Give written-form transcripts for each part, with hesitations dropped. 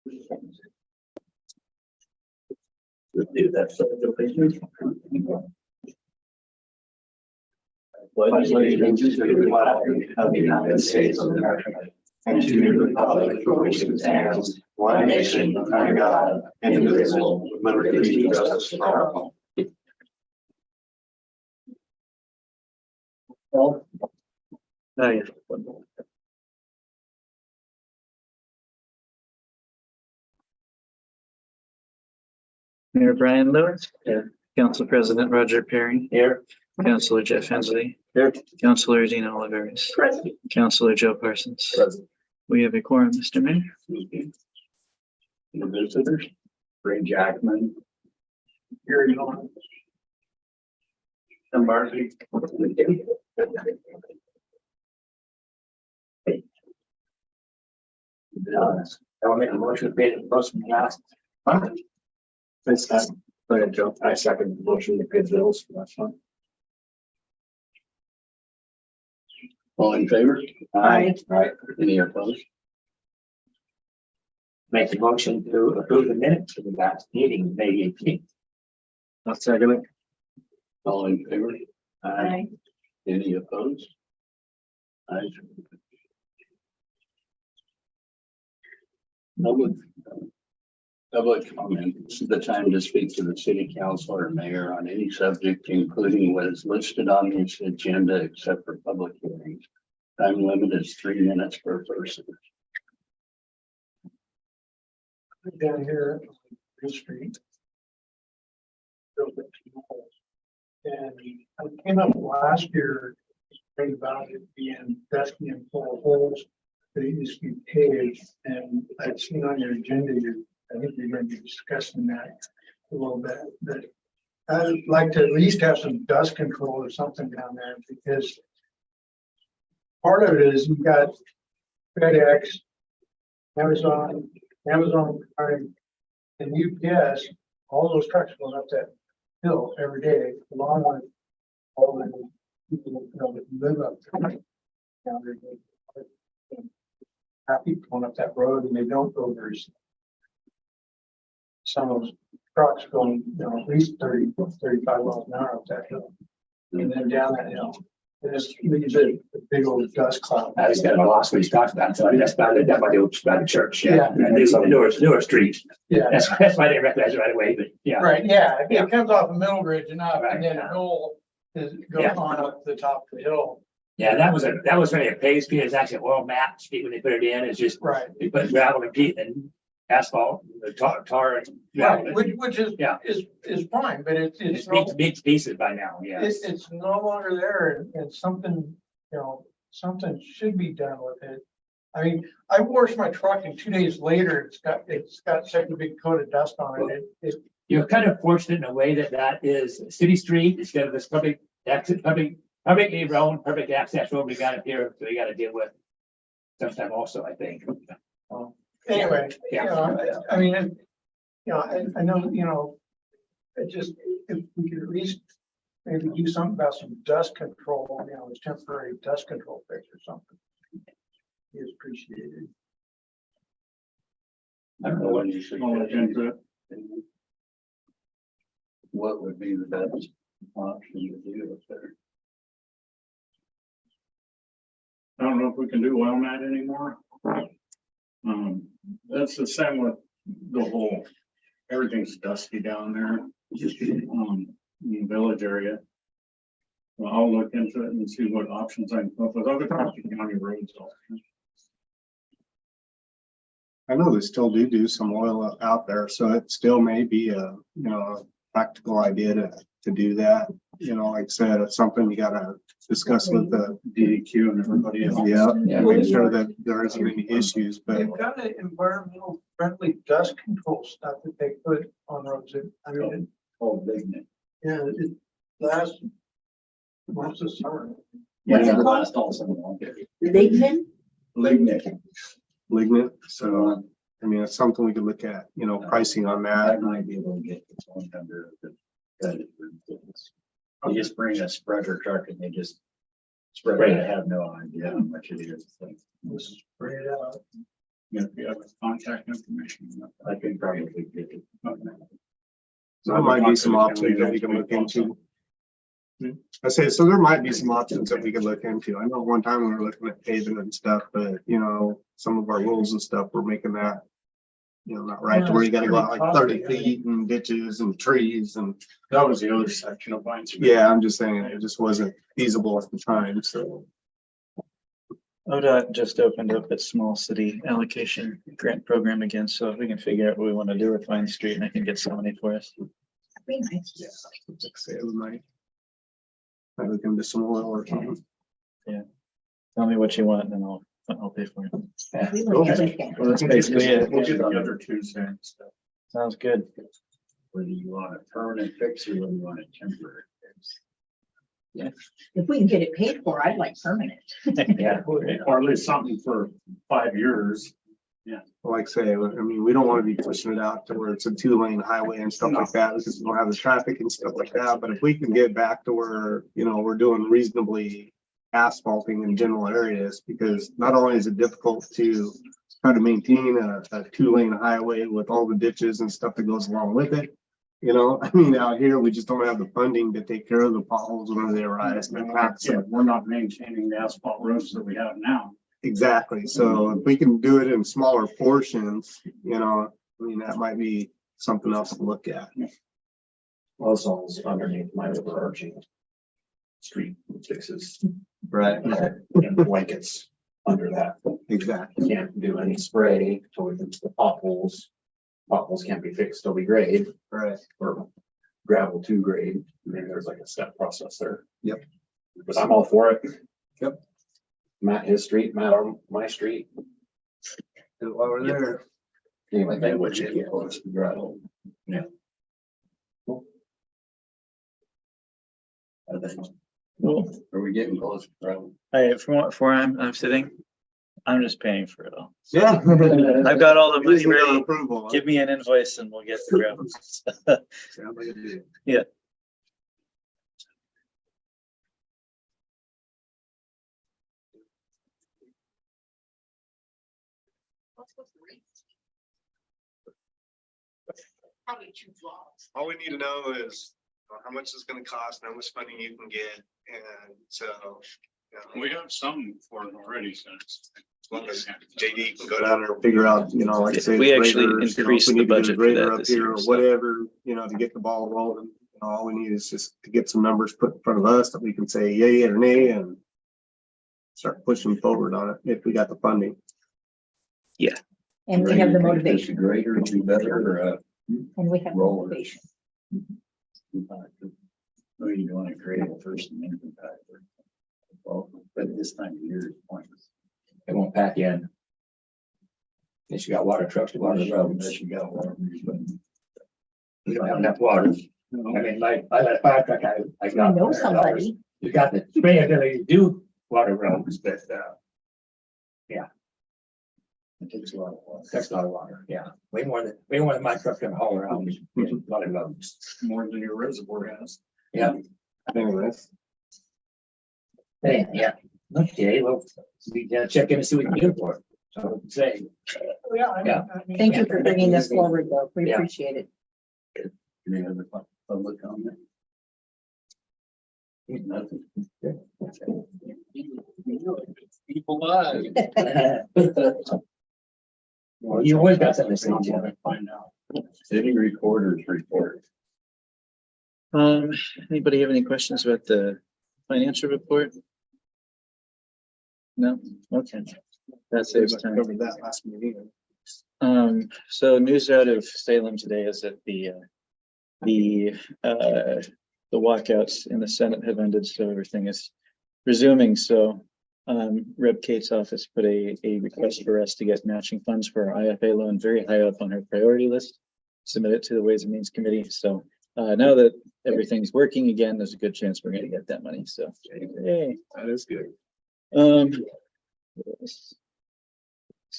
Let's do that. So the pledge. Pledge allegiance to the flag of the United States of America and to the republic for which it stands, one nation under God, indivisible, with liberty and justice for all. Well, Mayor Brian Lewis. Here. Council President Roger Perry. Here. Councilor Jeff Hensley. Here. Councilor Dina Oliveris. Present. Councilor Joe Parsons. Present. We have a quorum, Mr. Mayor. The visitors, Ray Jackman. Here you are. And Marcy. I will make a motion to pay the bills from the last month. Go ahead, Joe. I second the motion to pay the bills for last month. All in favor? Aye. Aye. Any opposed? Make the motion to approve the minutes for the last meeting, May 18th. I'll second it. All in favor? Aye. Any opposed? Aye. Public comment. This is the time to speak to the city council or mayor on any subject, including what is listed on this agenda, except for public hearings. Time limit is 3 minutes per person. Down here on Green Street. And I came up last year about it being dusty and full of holes, but it used to be paved, and I've seen on your agenda, I think you're going to be discussing that a little bit, but I'd like to at least have some dust control or something down there, because part of it is you've got FedEx, Amazon, Prime, and UPS, all those trucks going up that hill every day, along with all the people, that live up there. Down there. Have people going up that road and they don't go very slow. Some of those trucks going, at least 30, 35 miles an hour up that hill. And then down that hill. And it's a big old dust cloud. I just got lost what he's talking about. So that's about it. That by the church. Yeah. And there's some newer street. Yeah. That's why I didn't recognize it right away. But yeah. Right. Yeah. Yeah. It comes off of Middle Bridge and up, Right, and then yeah. Knoll goes Yeah. on up the top of the hill. Yeah, that was really a paved street. It's actually an oil mat street when they put it in. It's just Right. they put gravel and peat and asphalt, the tar and Right. Which is Yeah. is fine, but it's beats pieces by now. Yeah. it's no longer there, and something, something should be done with it. I mean, I washed my truck and 2 days later, it's got such a big coat of dust on it. You're kind of fortunate in a way that is a city street instead of this publicly road, public access road we got up here, so we got to deal with sometime also, I think. Anyway, Yeah. I mean, I know, it just, if we could at least maybe do something about some dust control, this temporary dust control fix or something. Is appreciated. I don't know when you should look into it. What would be the best option to do up there? I don't know if we can do well mat anymore. That's the same with the whole, everything's dusty down there, in the village area. Well, I'll look into it and see what options I can come up with. I'll go talk to county roads. I know they still do some oil out there, so it still may be a, a practical idea to do that. Like I said, it's something you gotta discuss with the DEQ and everybody else. Yeah, make sure that there isn't any issues, but They've got an environmental friendly dust control stuff that they put on roads. I mean, it lasts most of the summer. What's it last also? Lignin? lignant, so I mean, it's something we could look at, pricing on I that. might be able to get this one under the. You just bring a spreader truck and they just spread it. I have no idea how much it is. Just spray it out. Yeah, if you have contact information. I can probably get it. Okay. There might be some options that we can look into. I say, so there might be some options that we can look into. I know one time we were looking at paving and stuff, but you know, some of our rules and stuff, we're making that. You know, not right to where you gotta go out like 30 feet and ditches and trees and, That was the other section of mine. yeah, I'm just saying, it just wasn't feasible at the time, so. ODOT just opened up its small city allocation grant program again, so if we can figure out what we want to do with Vine Street and I can get some money for us. Yeah, like I say, we might look into some oil or something. Tell me what you want and I'll pay for it. Well, that's basically it. We'll do the other Tuesday and stuff. Sounds good. Whether you want a permanent fix or whether you want a temporary fix. If we can get it paid for, I'd like permanent. Yeah. Or at least something for 5 years. Like I say, I mean, we don't want to be pushing it out to where it's a 2-lane highway and stuff like that, because we don't have the traffic and stuff like that, but if we can get back to where, you know, we're doing reasonably asphalting in general areas, because not only is it difficult to try to maintain a 2-lane highway with all the ditches and stuff that goes along with it. You know, I mean, out here, we just don't have the funding to take care of the potholes when they arise. And the cracks. Yeah, we're not maintaining the asphalt roads that we have now. Exactly. So if we can do it in smaller portions, you know, I mean, that might be something else to look at. Well, it's all underneath my overarching street fixes. Right. And blankets under that. Exactly. You can't do any spray towards the potholes. Potholes can't be fixed till we grade Right. or gravel to grade. Maybe there's like a step process there. Yep. But I'm all for it. Yep. Matt his street, Matt on my street. And while we're there, Anyway, then what you get was the gravel. Yeah. Cool. Are we getting close? Hey, from where I'm sitting, I'm just paying for it all. yeah. I've got all the money Usually on ready. approval. Give me an invoice and we'll get the gravel. Sounds like a deal. Yeah. Probably 2 blocks. All we need to know is how much it's gonna cost, and how much funding you can get, and so. You know, We have some for it already, so. as long as JD can go down there and figure out, you know, like I say. We the actually graders, you know, if increased we the need to get a budget for grader that up this here year, or so. whatever, you know, to get the ball rolling. You know, all we need is just to get some numbers put in front of us that we can say yay or nay and start pushing forward on it if we got the funding. And we have the motivation, Greater to be better or and we have the Roller. motivation. Or you want to create a first and then compactor. Well, but this time of year is pointless. It won't pack in. Unless you got water trucks to water the road, unless you got water. We don't have enough water. I mean, like, I let a fire truck, I I got. know somebody. You got the spray ability to do water roads, but, yeah. It takes a lot of water. Takes a lot of water, yeah. Way more than my truck can haul around, a lot of roads. More than your reservoir has. Yeah. Anyways, Yeah. Okay, well, we gotta check in and see what we can do for it. So say. Yeah. Thank you for bringing this forward, though. We Yeah. appreciate it. Any other public comment? Nothing. People lie. Well, you always got something to say, Jim. Find out. City recorders report. Anybody have any questions about the financial report? No? Okay. That saves time. covered that last meeting. So news out of Salem today is that the walkouts in the Senate have ended, so everything is resuming. So Rep. Kate's office put a request for us to get matching funds for our IFA loan very high up on her priority list. Submit it to the Ways and Means Committee. So now that everything's working again, there's a good chance we're going to get that money. So yay. That is good. It's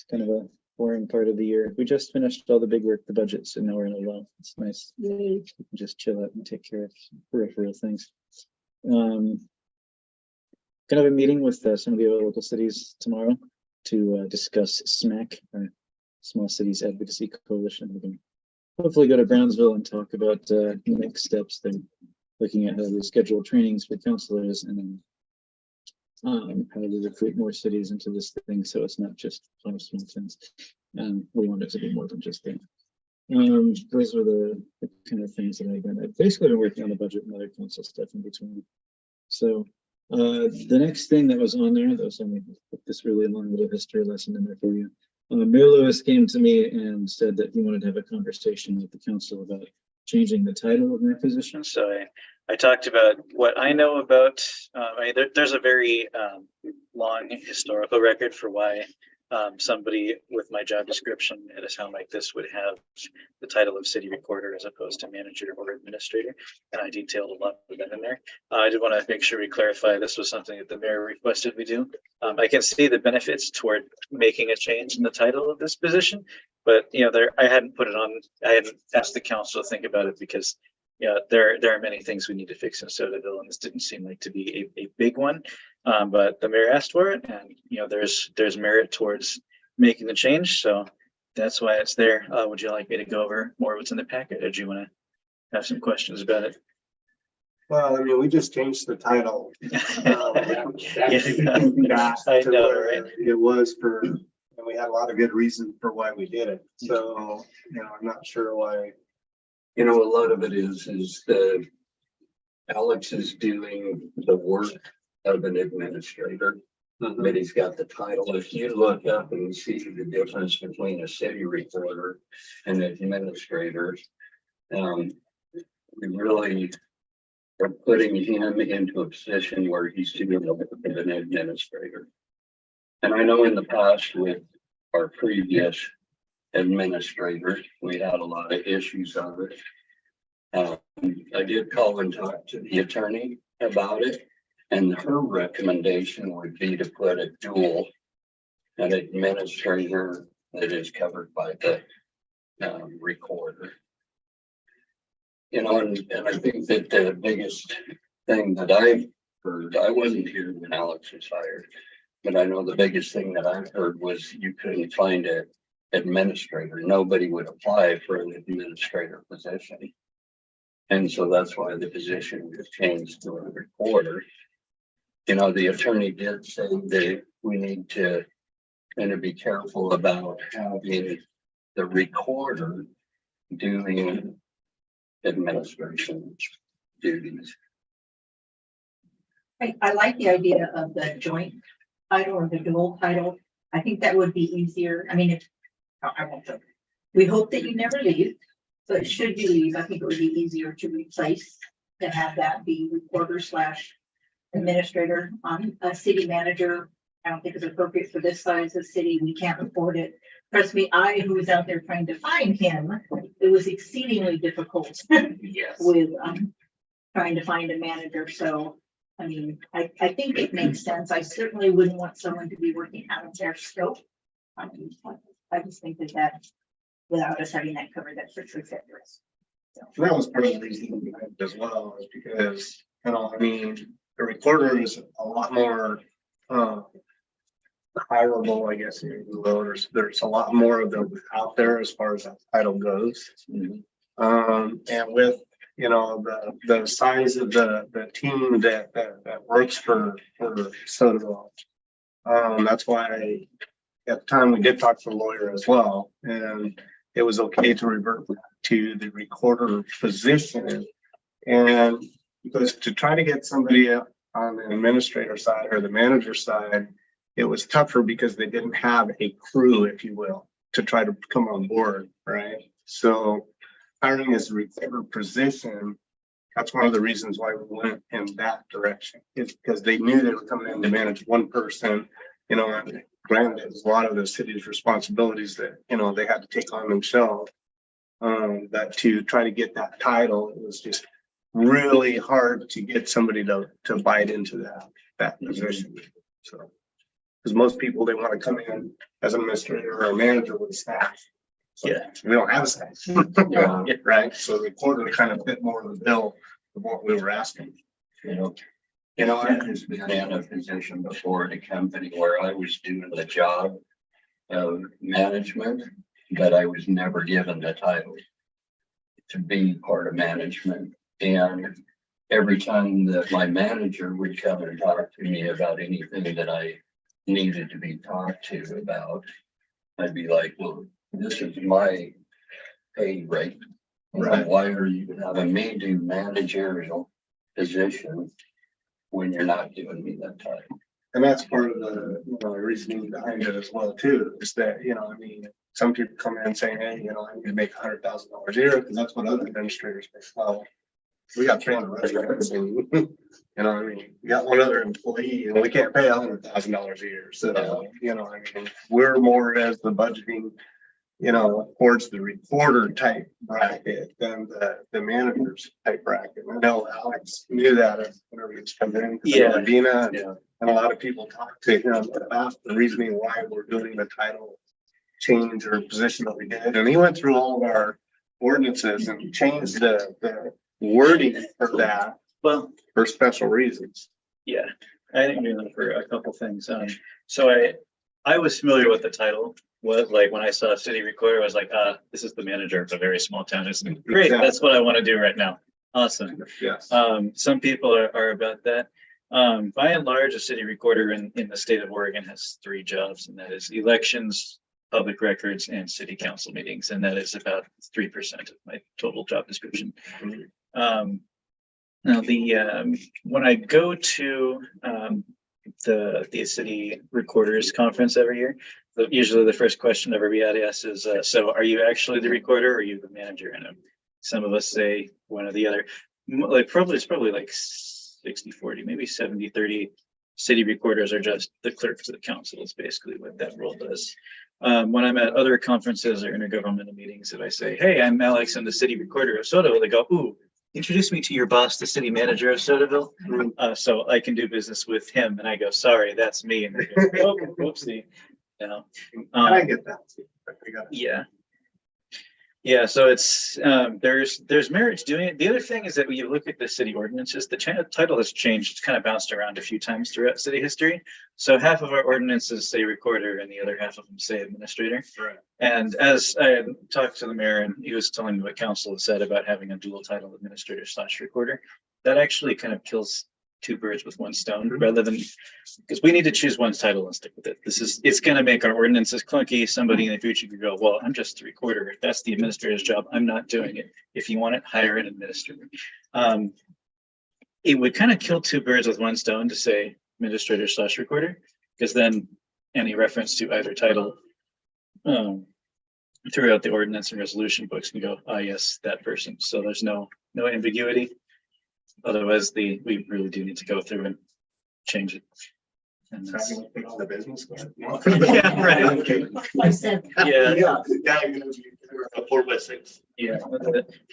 kind of a boring part of the year. We just finished all the big work, the budgets, and now we're in a lull. It's nice. We can just chill out and take care of peripheral things. Gonna have a meeting with some of the other local cities tomorrow to discuss SMAC, Small Cities Advocacy Coalition. We can hopefully go to Brownsville and talk about the next steps. Then looking at how we schedule trainings for counselors and then how to recruit more cities into this thing, so it's not just 5 small towns. We want it to be more than just that. Those were the kind of things that I've basically been working on the budget and other council stuff in between. So the next thing that was on there, that was only put this really long little history lesson in there for you. Mayor Lewis came to me and said that he wanted to have a conversation with the council about changing the title of my position. So I talked about what I know about, there's a very long historical record for why somebody with my job description at a town like this would have the title of city recorder as opposed to manager or administrator. And I detailed a lot of that in there. I did want to make sure we clarify this was something that the mayor requested we do. I can see the benefits toward making a change in the title of this position, but I hadn't put it on, I hadn't asked the council to think about it because there are many things we need to fix in Sodaville, and this didn't seem like to be a big one. But the mayor asked for it, and there's merit towards making the change, so that's why it's there. Would you like me to go over more what's in the packet, or do you want to have some questions about it? Well, I mean, we just changed the title. I know, right? It was for, and we had a lot of good reasons for why we did it. So, I'm not sure why. A lot of it is the Alex is doing the work of an administrator, but he's got the title. If you look up and see the difference between a city recorder and an administrator, we really are putting him into a position where he's doing the work of an administrator. And I know in the past with our previous administrators, we had a lot of issues on it. I did call and talk to the attorney about it, and her recommendation would be to put a dual, an administrator that is covered by the recorder. And I think that the biggest thing that I've heard, I wasn't here when Alex was hired, but I know the biggest thing that I've heard was you couldn't find an administrator. Nobody would apply for an administrator position. And so that's why the position was changed to a recorder. The attorney did say that we need to kind of be careful about having the recorder doing administration duties. I like the idea of the joint title or the dual title. I think that would be easier. I mean, I won't joke. We hope that you never leave, but should you leave, I think it would be easier to replace than have that be recorder / administrator. On a city manager, I don't think it's appropriate for this size of city. We can't afford it. Trust me, who was out there trying to find him, it was exceedingly difficult with trying to find a manager. So, I mean, I think it makes sense. I certainly wouldn't want someone to be working out of their scope. I just think that without us having that covered, that's for sure. So That was part of the reason behind it as well, is because, the recorder is a lot more hireable, I guess, if you will. There's a lot more of them out there as far as that title goes. And with the size of the team that works for Sodaville, that's why at the time we did talk to a lawyer as well, and it was okay to revert back to the recorder position. And because to try to get somebody on the administrator side or the manager side, it was tougher because they didn't have a crew, if you will, to try to come on board, right? So hiring as a recorder position, that's one of the reasons why we went in that direction. It's because they knew they were coming in to manage one person, and granted, a lot of the city's responsibilities that, they had to take on themselves. That to try to get that title, it was just really hard to get somebody to bite into that position. So, because most people, they want to come in as an administrator or a manager with staff. So we don't have a staff. Right. So the recorder kind of fit more of the bill of what we were asking. I've just been in a position before at a company where I was doing the job of management, but I was never given the title to be part of management. And every time that my manager would come and talk to me about anything that I needed to be talked to about, I'd be like, well, this is my pay rate. Right. Why are you having me do managerial position when you're not giving me that title? And that's part of the, you know, the reasoning behind it as well too, is that, you know, I mean, some people come in saying, hey, you know, I need to make $100,000 a year, because that's what other administrators make. Well, we got 300 residents and, you know, I mean, we got one other employee and we can't pay $100,000 a year. So, you know, I mean, we're more as the budgeting, you know, towards the recorder type bracket than the managers type bracket. I know Alex knew that whenever he was coming in. 'Cause I know Yeah. Adina Yeah. and a lot of people talk to him about the reasoning why we're doing the title change or position that we did. And he went through all of our ordinances and changed the wording for that Well, for special reasons. yeah, I think you know for a couple things. So I was familiar with the title. Was like when I saw a city recorder, I was like, this is the manager of a very small town. It's great. Exactly. That's what I want to do right now. Awesome. Yes. Some people are about that. By and large, a city recorder in the state of Oregon has 3 jobs, and that is elections, public records, and city council meetings. And that is about 3% of my total job description. Now when I go to the city recorders conference every year, usually the first question everybody asks is, so are you actually the recorder or are you the manager? And some of us say one or the other. Like it's probably like 60-40, maybe 70-30. City recorders are just the clerks of the council is basically what that role does. When I'm at other conferences or intergovernmental meetings, if I say, hey, I'm Alex, I'm the city recorder of Sodaville, they go, ooh, introduce me to your boss, the city manager of Sodaville, so I can do business with him. And I go, sorry, that's me. And they go, oh, whoopsie. No. I get that. Yeah. Yeah, so it's there's merit to doing it. The other thing is that when you look at the city ordinances, the title has changed. It's kind of bounced around a few times throughout city history. So half of our ordinances say recorder and the other half of them say administrator. Right. And as I talked to the mayor and he was telling me what council had said about having a dual title administrator/recorder, that actually kind of kills 2 birds with 1 stone rather than, because we need to choose one title and stick with it. It's going to make our ordinances clunky. Somebody in the future could go, well, I'm just the recorder. If that's the administrator's job, I'm not doing it. If you want it, hire an administrator. It would kind of kill 2 birds with 1 stone to say administrator/recorder, because then any reference to either title throughout the ordinance and resolution books can go, yes, that person. So there's no ambiguity. Otherwise, we really do need to go through and change it. And that's, On the business card. yeah, right. I said, Yeah, Yeah, a 4x6. yeah.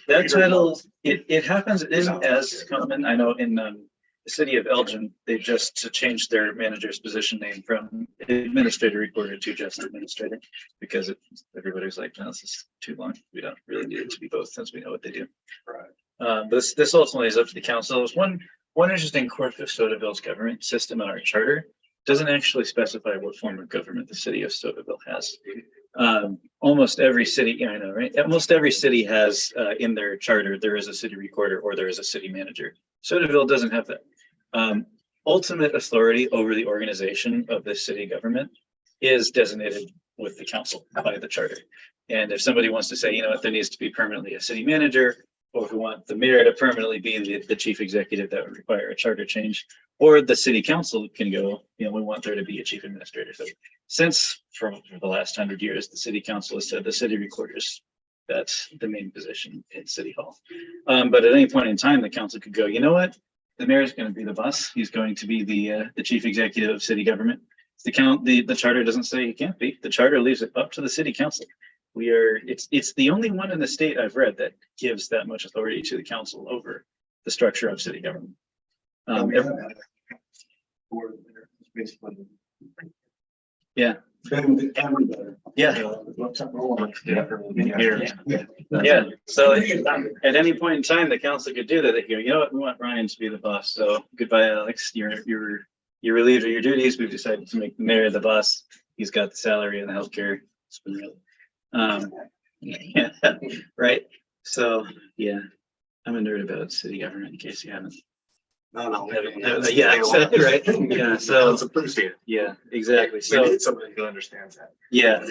That title, it happens, it isn't as common. I know in the city of Elgin, they just changed their manager's position name from administrator recorder to just administrator, because everybody's like, no, this is too long. We don't really need it to be both since we know what they do. Right. This ultimately is up to the council. There's one interesting quirk of Sodaville's government system in our charter. Doesn't actually specify what form of government the city of Sodaville has. Almost every city, yeah, I know, right? Almost every city has in their charter, there is a city recorder or there is a city manager. Sodaville doesn't have that. Ultimate authority over the organization of the city government is designated with the council by the charter. And if somebody wants to say, you know what, there needs to be permanently a city manager, or if we want the mayor to permanently be the chief executive, that would require a charter change. Or the city council can go, you know, we want there to be a chief administrator. So since for the last 100 years, the city council has said the city recorders, that's the main position in City Hall. But at any point in time, the council could go, you know what? The mayor is going to be the boss. He's going to be the chief executive of city government. The charter doesn't say he can't be. The charter leaves it up to the city council. It's the only one in the state I've read that gives that much authority to the council over the structure of city government. Yeah. Yeah. Yeah. So at any point in time, the council could do that. They go, you know what, we want Ryan to be the boss. So goodbye, Alex. You're relieved of your duties. We've decided to make the mayor the boss. He's got the salary and the healthcare. It's been real. Yeah, right. So, yeah, I'm a nerd about city government in case you haven't. No. Yeah, exactly, right. Yeah, so, It's appreciated. yeah, exactly. We So, need somebody who understands that. yeah,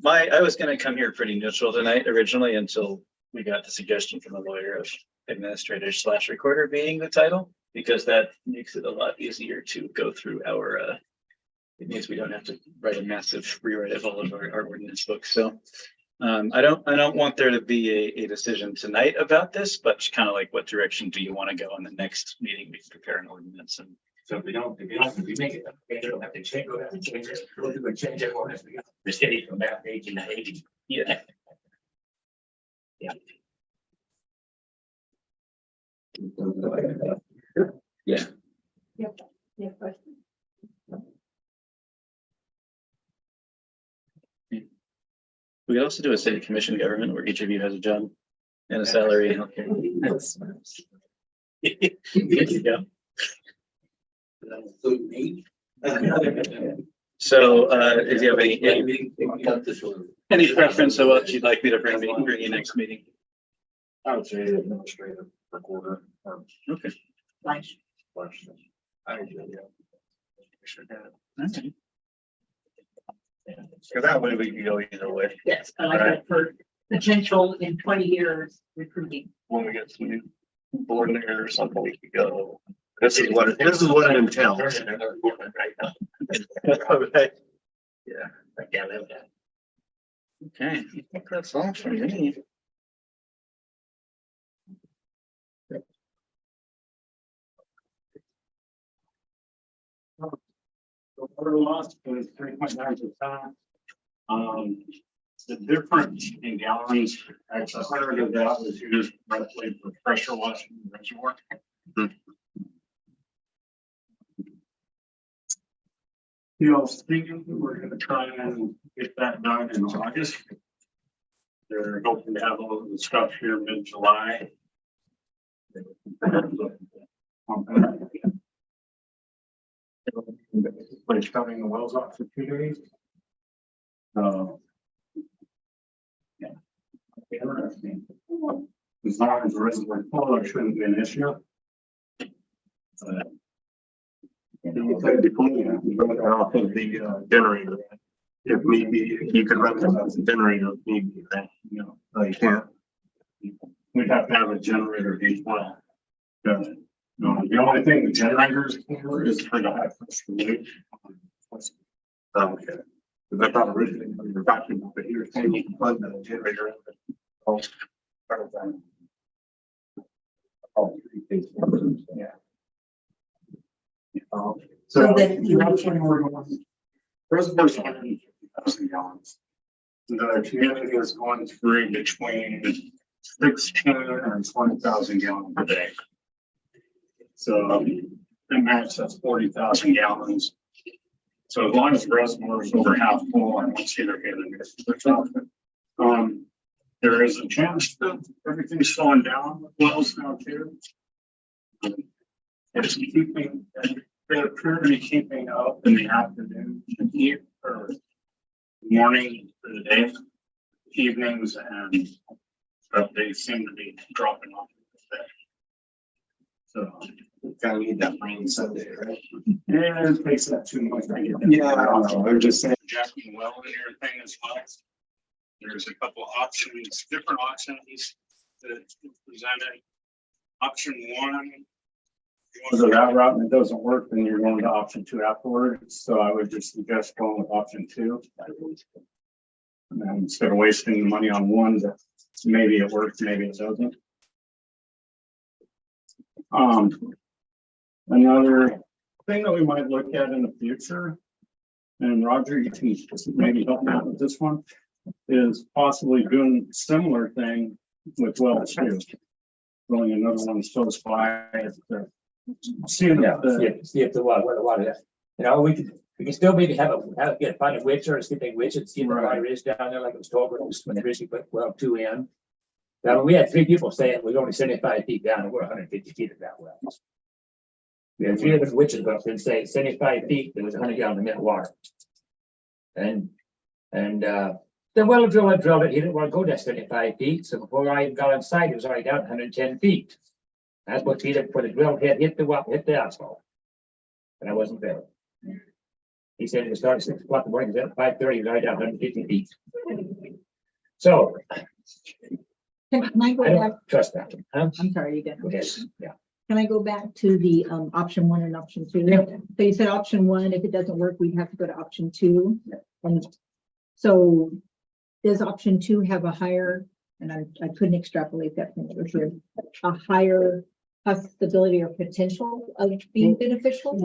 I was gonna come here pretty neutral tonight originally until we got the suggestion from the lawyer of administrator/recorder being the title, because that makes it a lot easier to go through our, it means we don't have to write a massive rewrite of all of our ordinance books, so. I don't want there to be a decision tonight about this, but kind of like what direction do you want to go in the next meeting? We can prepare an ordinance and. So if we make it, we don't have to change, we'll have to change it, we'll do a change it, the city from that page in the 80s. Yeah. Yeah. Yeah. Yeah, question. We could also do a city commission government where each of you has a job and a salary and healthcare. Good to go. So, if you have any preference of what you'd like me to bring you next meeting? I would say administrative recorder. Okay. Nice. Question. I agree, yeah. Should have. Okay. Cause that way we can go either way. Yes, I like that for potential in 20 years recruiting. When we get some new board there or something, we could go. This is what it entails. Okay. Yeah, I can't live that. Okay, I think that's all for me. The water loss was 3.9%. The difference in gallons, actually, part of that was used roughly for pressure washing the reservoir. You know, speaking, we're gonna try and get that done in August. They're hoping to have all of the stuff here mid-July. But shutting the wells off for 2 days. Yeah. Interesting. As long as the reservoir full, there shouldn't be an issue. You said before, you run it off of the generator. If need be, you could run it off the generator if need be, then, no, you can't. We'd have to have a generator each well. No, the only thing the generators for is for the high pressure loop. Okay. Cause I thought originally when you were talking about it, you were saying you can plug the generator in. Oh, part of that. Oh, yeah. So then you reservoir's 150,000 gallons. The community is going through between 16 and 20,000 gallons a day. So the max that's 40,000 gallons. So as long as the reservoir is over half full, I don't see there getting it. There is a chance that everything's slowing down with wells now too. It's keeping, they appear to be keeping up in the afternoon, or morning for the day, evenings, and but they seem to be dropping off a bit. So Kind of need that rain Sunday, right? yeah, it takes that too much. Yeah, I don't know. They're just saying. Jacking well in your thing as well. There's a couple options, different options that presented. Option one. If you want to go that route and it doesn't work, then you're going to option 2 afterwards. So I would just suggest going with option 2. And then instead of wasting money on one, that maybe it works, maybe it doesn't. Another thing that we might look at in the future, and Roger, you can maybe help me out with this one, is possibly doing similar thing with wells too. Rolling another one close by. Seeing See if the water, you know, we can still maybe find a witch or a skipping witch and see where the water is down there, like it was told when they originally put well 2 in. Now, we had 3 people saying we're only 75 feet down and we're 150 feet of that well. We had 3 different witches go up and say 75 feet, there was 100 gallons of mint water. And The well driller drilled it, he didn't want to go down 75 feet, so before I even got inside, it was already down 110 feet. That's what feet before the drill head hit the well, hit the asphalt. And I wasn't there. He said it started at 6 o'clock in the morning, at 5:30, it was already down 150 feet. So Can I go I back? don't trust that. Huh? I'm sorry, you Go didn't. ahead. Yeah. Can I go back to the option 1 and option 2? Yeah. So you said option 1, if it doesn't work, we'd have to go to option 2. And so does option 2 have a higher, and I couldn't extrapolate that from what was here, a higher possibility or potential of being beneficial?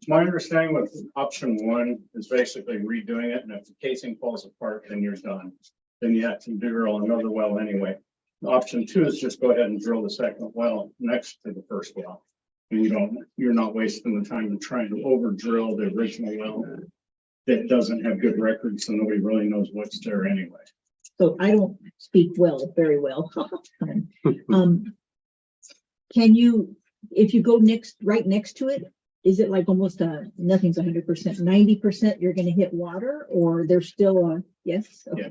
My understanding with option one is basically redoing it, and if the casing falls apart, then you're done. Then you have to drill another well anyway. Option two is just go ahead and drill the second well next to the first well. And you're not wasting the time of trying to over drill the original well that doesn't have good records, so nobody really knows what's there anyway. So I don't speak very well. Can you, if you go right next to it, is it like almost nothing's 100%, 90% you're going to hit water, or there's still a, yes? Okay. Yeah.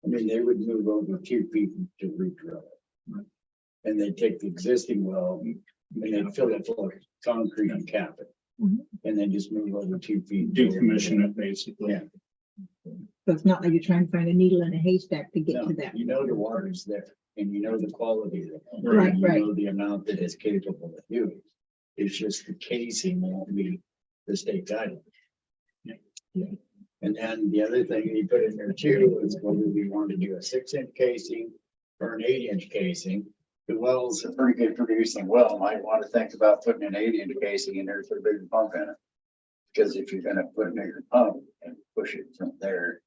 I mean, they would move over 2 feet to redrill it. And they take the existing well and they fill it full of concrete and cap it. Mhm. And then just move over 2 feet. Decommission it basically. Yeah. So it's not like you're trying to find a needle in a haystack to get No, to that. you know the water is there and you know the quality of it. Right, You right. know the amount that it's capable of doing. It's just the casing won't be the state guideline. And then the other thing he put in there too is whether we want to do a 6-inch casing or an 8-inch casing. The well's a pretty good producing well, might want to think about putting an 8-inch casing in there for a bigger pump in it. Because if you're gonna put a bigger pump and push it from there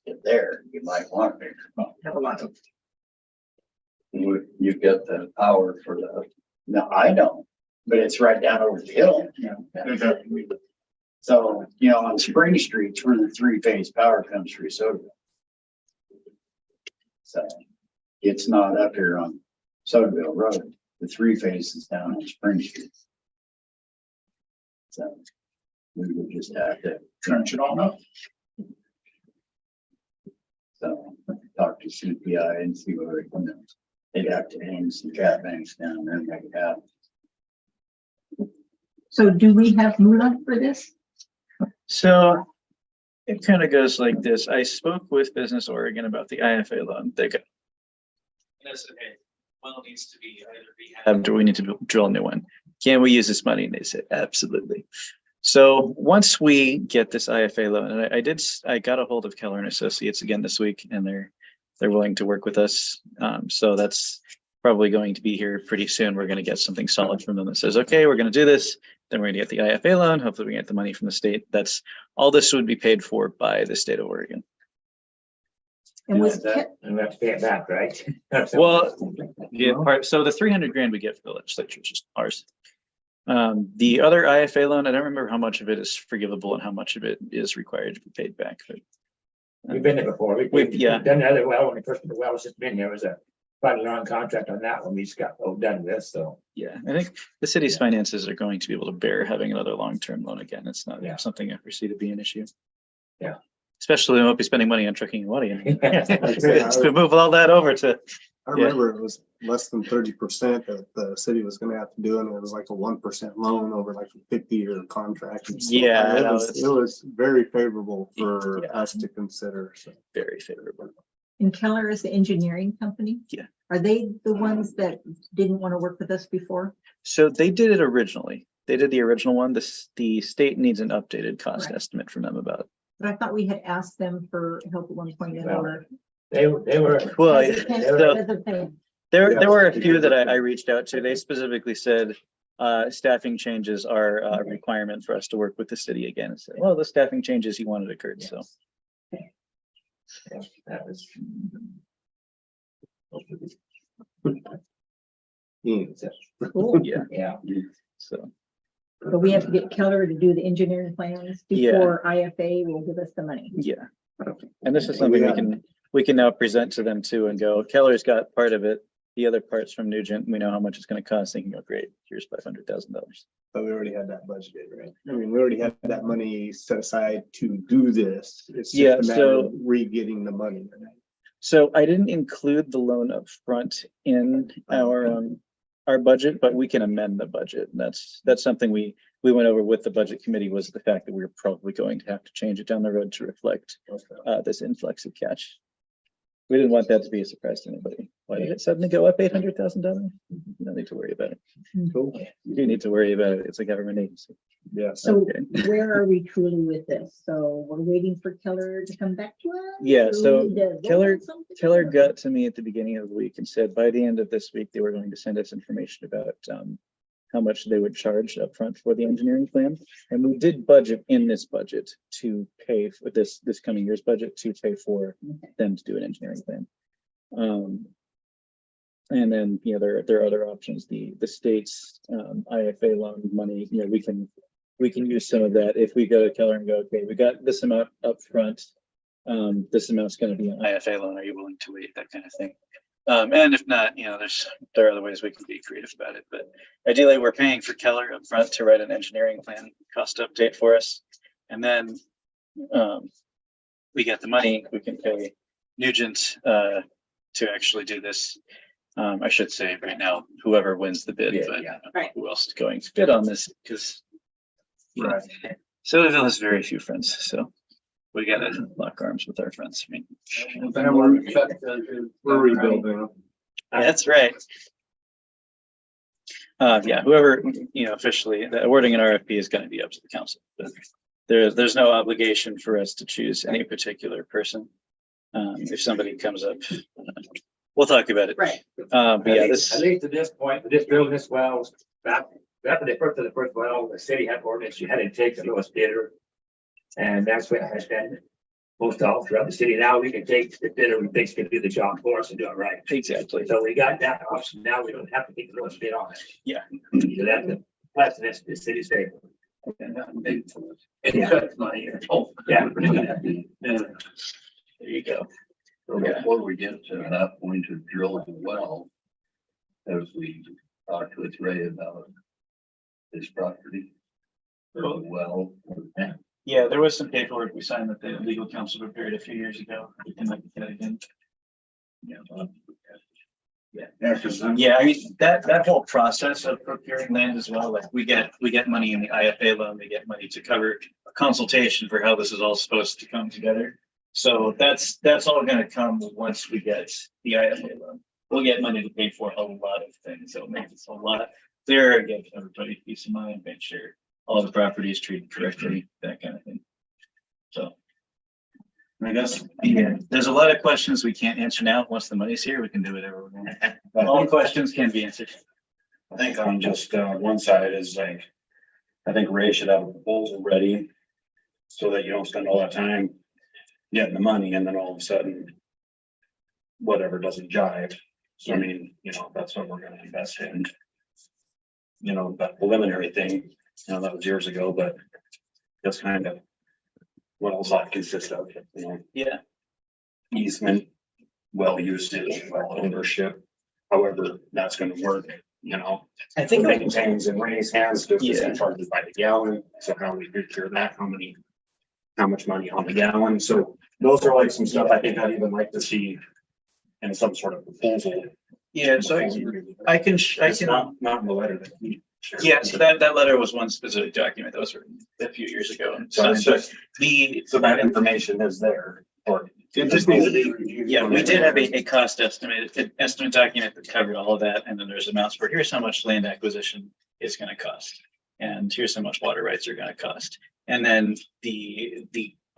to there, you might want a bigger pump. You've got the power for the, no, I don't, but it's right down over the hill. So, on Spring Street's where the 3-phase power comes through Sodaville. So it's not up here on Sodaville Road. The 3-phase is down on Spring Street. So we would just have to trench it all up. So talk to CPI and see where it comes. They'd have to hang some cat banks down there and make it happen. So do we have MULA for this? So it kind of goes like this. I spoke with Business Oregon about the IFA loan. They got. That's okay. Well, needs to be either rehabbed or we need to drill a new one. Can we use this money? And they said, absolutely. So once we get this IFA loan, and I got a hold of Keller and Associates again this week, and they're willing to work with us. So that's probably going to be here pretty soon. We're going to get something solid from them that says, okay, we're going to do this. Then we're going to get the IFA loan. Hopefully we get the money from the state. That's all this would be paid for by the state of Oregon. And was And we have to pay it back, right? Well, yeah, so the 300 grand we get for the legislature is just ours. The other IFA loan, I don't remember how much of it is forgivable and how much of it is required to be paid back. But, We've been there before. We've yeah. done the other well, when the first the well was just been here, was a quite a long contract on that one. We just got done with, so. Yeah, I think the city's finances are going to be able to bear having another long-term loan again. It's not something I foresee to be an issue. Yeah. Especially we won't be spending money on trucking and money. Yeah. We move all that over to. I remember it was less than 30% that the city was gonna have to do, and it was like a 1% loan over like a 50-year contract. And stuff. Yeah, It was very favorable for us to consider. So. Very favorable. And Keller is the engineering company? Yeah. Are they the ones that didn't want to work with us before? So they did it originally. They did the original one. The state needs an updated cost Right. estimate from them about it. But I thought we had asked them for help at one point. Well, Or They were, Well, hesitant. there were a few that I reached out to. They specifically said staffing changes are a requirement for us to work with the city again. And said, well, the staffing changes you wanted occurred. So that was. Cool. yeah. Yeah. So But we have to get Keller to do the engineering plans Yeah. before IFA will give us the money. yeah. And this is something we can now present to them too and go, Keller's got part of it. the other parts from Nugent, we know how much it's gonna cost, they can go, great, here's $500,000. But we already had that budgeted, right? I mean, we already had that money set aside to do this. It's Yeah, just a matter of so- re-getting the money. So I didn't include the loan up front in our budget, but we can amend the budget. That's something we went over with the budget committee, was the fact that we were probably going to have to change it down the road to reflect this influx of cash. We didn't want that to be a surprise to anybody. Why did it suddenly go up $800,000? No need to worry about it. Cool. You do need to worry about it. It's a government agency. Yes. So Okay. where are we truly with this? So we're waiting for Keller to come back to us? Yeah, Or we so need to vote Keller- on something? Keller got to me at the beginning of the week and said by the end of this week, they were going to send us information about how much they would charge upfront for the engineering plan. And we did budget in this budget to pay for this coming year's budget to pay for them to do an engineering plan. And then, there are other options, the state's IFA loan money, we can use some of that if we go to Keller and go, okay, we got this amount up front. This amount's gonna be an IFA loan, are you willing to wait, that kind of thing. And if not, there are other ways we can be creative about it, but ideally we're paying for Keller up front to write an engineering plan cost update for us. And then we get the money, we can pay Nugent to actually do this. I should say right now, whoever wins the bid, but Right. who else is going to bid on this? Because Sodaville has very few friends, so we gotta lock arms with our friends. I mean, We're rebuilding. that's right. Whoever, officially, the awarding an RFP is gonna be up to the council. But there's no obligation for us to choose any particular person. If somebody comes up, we'll talk about it. Right. But yeah, At least to this point, with this drilling this well, back when they first did the first well, the city had ordinance, you had to take the lowest bidder. And that's what has been most all throughout the city. Now we can take the bidder we think's gonna do the job for us and do it right. exactly. So we got that option. Now we don't have to take the lowest bid on it. Yeah. So that's the city's favor. That's money. Oh, Yeah. There you go. So before we get to that point of drilling the well, as we talked with Ray about his property. Or the well. Yeah, there was some paperwork we signed that the legal counsel prepared a few years ago. We can look at that again. Yeah, I mean, that whole process of procuring land as well, like we get money in the IFA loan, we get money to cover a consultation for how this is all supposed to come together. So that's all gonna come once we get the IFA loan. We'll get money to pay for a lot of things. So it makes it a lot clearer, give everybody peace of mind, make sure all the property is treated correctly, that kind of thing. So. I guess, there's a lot of questions we can't answer now. Once the money's here, we can do whatever we want. All questions can be answered. I think on just one side is like, I think Ray should have a proposal ready. So that you don't spend all that time getting the money and then all of a sudden. Whatever doesn't jive. So I mean, that's what we're gonna invest in. That preliminary thing, that was years ago, but that's kind of. What else that consists of, Yeah, easement, well usage, well ownership, however that's gonna work, I think it contains in Ray's hands, just Yeah. charged by the gallon, so how we figure that, how much money on the gallon, so those are like some stuff I think I'd even like to see in some sort of proposal. yeah, so I can, It's not in the letter that he shared. yeah, so that letter was one specific document that was written a few years ago. And So it's just, the, so that information is there, or It just needs to be reviewed. yeah, we did have a cost estimate document that covered all of that. And then there's amounts for here's how much land acquisition is gonna cost. And here's how much water rights are gonna cost. And then the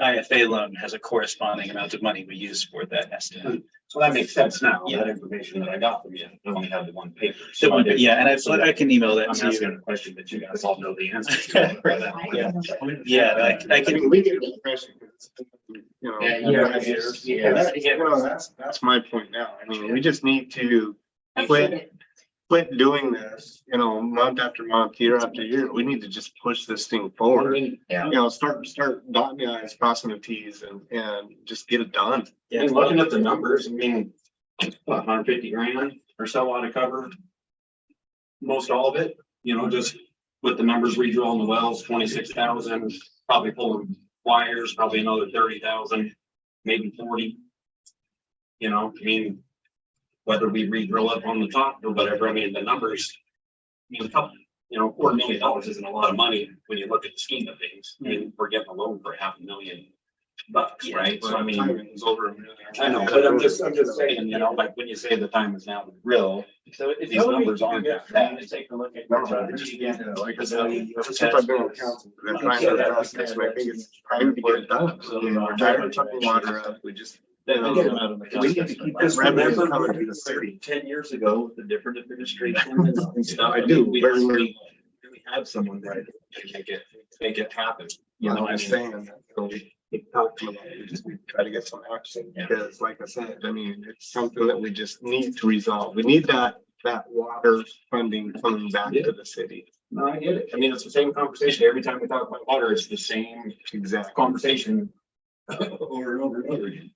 IFA loan has a corresponding amount of money we use for that estimate. So that makes sense now, Yeah. that information that I got from you, I only had the one paper. So, yeah, and I can email that I'm to asking you. a question that you guys all know the answer to. Yeah, I can, We get an impression. Yeah. That's my point now. I mean, we just need to quit doing this, month after month, year after year. We need to just push this thing forward. Start dotting the i's, crossing the t's and just get it done. And looking at the numbers, I mean, what, 150 grand or so ought to cover most all of it, you know, just with the numbers we drill on the wells, 26,000, probably pulling wires, probably another 30,000, maybe 40. You know, I mean, whether we re-drill up on the top or whatever, I mean, the numbers, I mean, a couple, you know, $250,000 isn't a lot of money when you look at the scheme of things. I mean, we're getting a loan for $500,000 bucks, right? So I mean, it's over. I know, but I'm just saying, you know, like when you say the time is now to drill, So these numbers aren't that bad. Take a look at. No, like I said, since I've been on council, I've been trying to address this, and I think it's time to get it done. I mean, we're tired of chucking water up, we just. Then we get them out of the. We need to keep this. Revenue Remember, coming to the city. 10 years ago, with the different administrations and stuff. I do, We very really, well. really have someone right to make it happen. You know, I'm I just mean, saying, so we talked about it, we just need to try to get some action, because like I said, I mean, it's something that we just need to resolve. We need that water funding coming back to the city. No, I get it. I mean, it's the same conversation. Every time we talk about water, it's the same Exactly. conversation over and over and over again.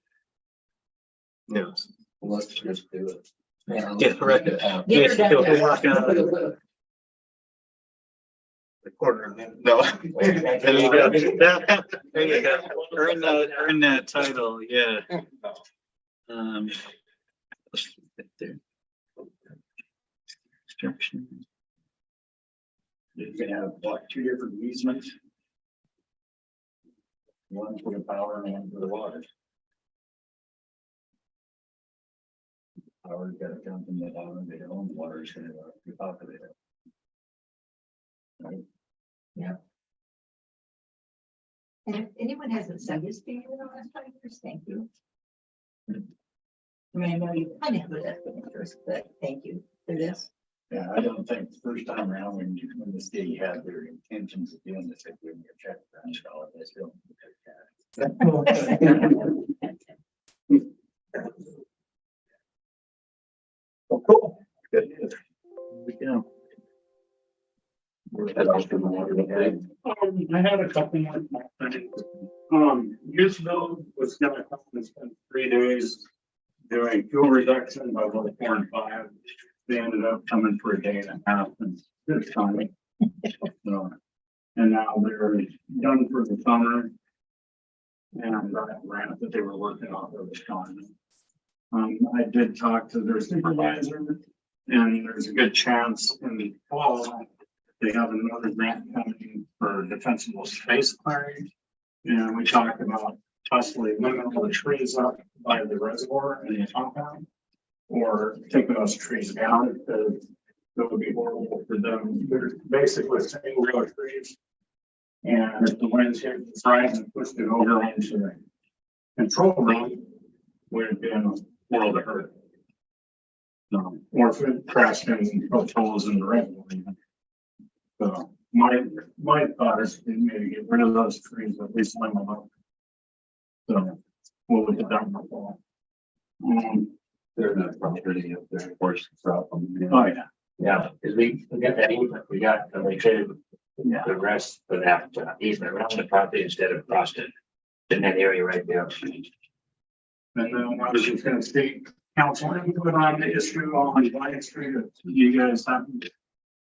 Yes. Let's just do it. Yeah, right. Get her done. We'll work on it. The quarter of it. No. There you go. There you go. Earn that title, yeah. Let's get there. Construction. You can have what, 2 different easements? One for the power and one for the water. Power's gotta come from the bottom, they own the water is gonna be populated. Right? And if anyone hasn't said this to you in the last 5 years, thank you. I mean, I know you kind of have a vested interest, but thank you for this. Yeah, I don't think the first time around when the city had their intentions of doing this, they gave me a check for $100, they still took that. Cool. Here we go. I had a couple more small things. Useville was gonna come and spend 3 days doing fuel reduction by both 4 and 5. They ended up coming for a day and a half and it's timing. So, and now they're done for the summer. And that grant that they were working off of is gone. I did talk to their supervisor and there's a good chance in the fall they have another grant coming for defensible space clearing. And we talked about possibly limiting the trees up by the reservoir and the compound. Or taking those trees down because that would be horrible for them. They're basically single row trees. And if the winds hit the side and pushed it over into the control room, would be in a world of hurt. Or if it crashed in holes in the reservoir. So my thought is to maybe get rid of those trees, at least limit them up. So we'll look at that in the fall. They're not property up there, of course, problem. Oh, yeah. Yeah, because we got that easement, and we traded the rest for that easement around the property instead of across it. In that area right there. And then I was just gonna speak council input on the issue on Vine Street, if you guys happen,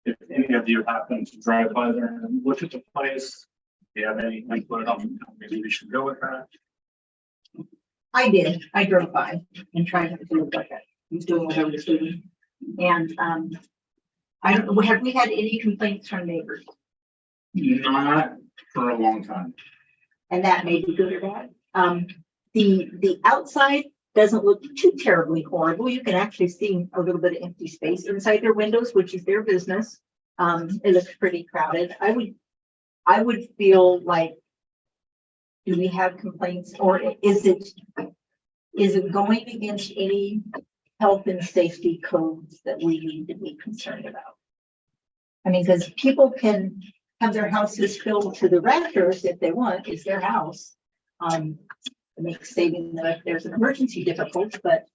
if any of you happen to drive by there and look at the place, if you have any input on, maybe we should go with that. I did. I drove by and tried to look like I was doing what I was doing. And I don't know, have we had any complaints from neighbors? Not for a long time. And that may be good or bad. The outside doesn't look too terribly horrible. You can actually see a little bit of empty space inside their windows, which is their business. It looks pretty crowded. I would feel like, do we have complaints, or is it going against any health and safety codes that we need to be concerned about? I mean, because people can have their houses filled to the rafters if they want, it's their house. It makes saving them if there's an emergency difficult, but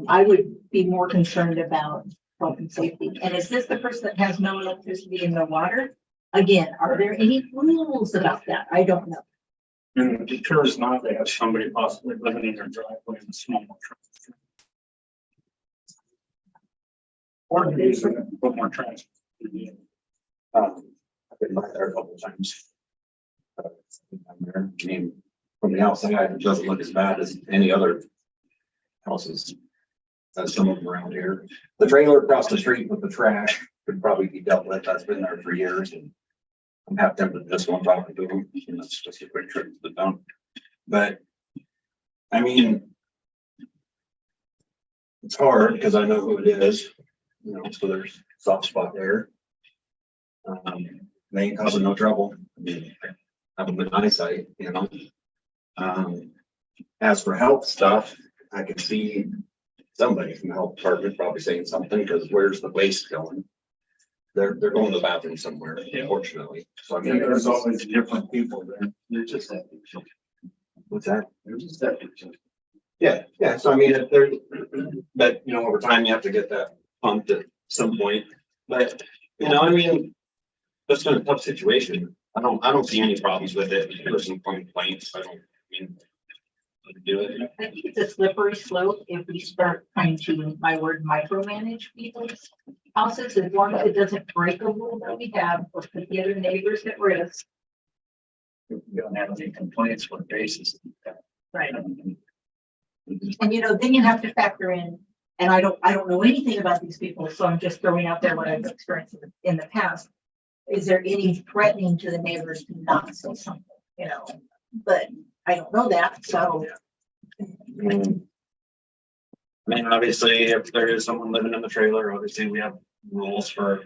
I would be more concerned about health and safety. And is this the person that has no electricity and no water? Again, are there any rules about that? I don't know. And it deters not, they have somebody possibly living in their driveway in a small truck. Or use it, put more trash. I've been by there a couple of times. I mean, from the outside, it doesn't look as bad as any other houses. Some of them around here. The trailer across the street with the trash could probably be dealt with. That's been there for years and I'm half tempted to just go and talk to them. And that's just a quick trip to the dump. But I mean, it's hard because I know who it is, you know, so there's a soft spot there. They ain't causing no trouble. I mean, I have a good eyesight, you know. As for health stuff, I can see somebody from the health department probably saying something because where's the waste going? They're going to the bathroom somewhere, unfortunately. So I mean, There's always different people there. They're just that. what's that? They're just that. Yeah, yeah. So I mean, if there, but you know, over time you have to get that pumped at some point. But you know, I mean, that's been a tough situation. I don't see any problems with it. There's some complaints. I mean, do it. I think it's a slippery slope if we start trying to, my word, micromanage people's houses, as long as it doesn't break a rule that we have or put the other neighbors at risk. You don't have any complaints with basis. Right. And you know, then you have to factor in, and I don't know anything about these people, so I'm just throwing out there what I've experienced in the past. Is there any threatening to the neighbors to not say something, you know, but I don't know that, so. I mean, obviously, if there is someone living in the trailer, obviously we have rules for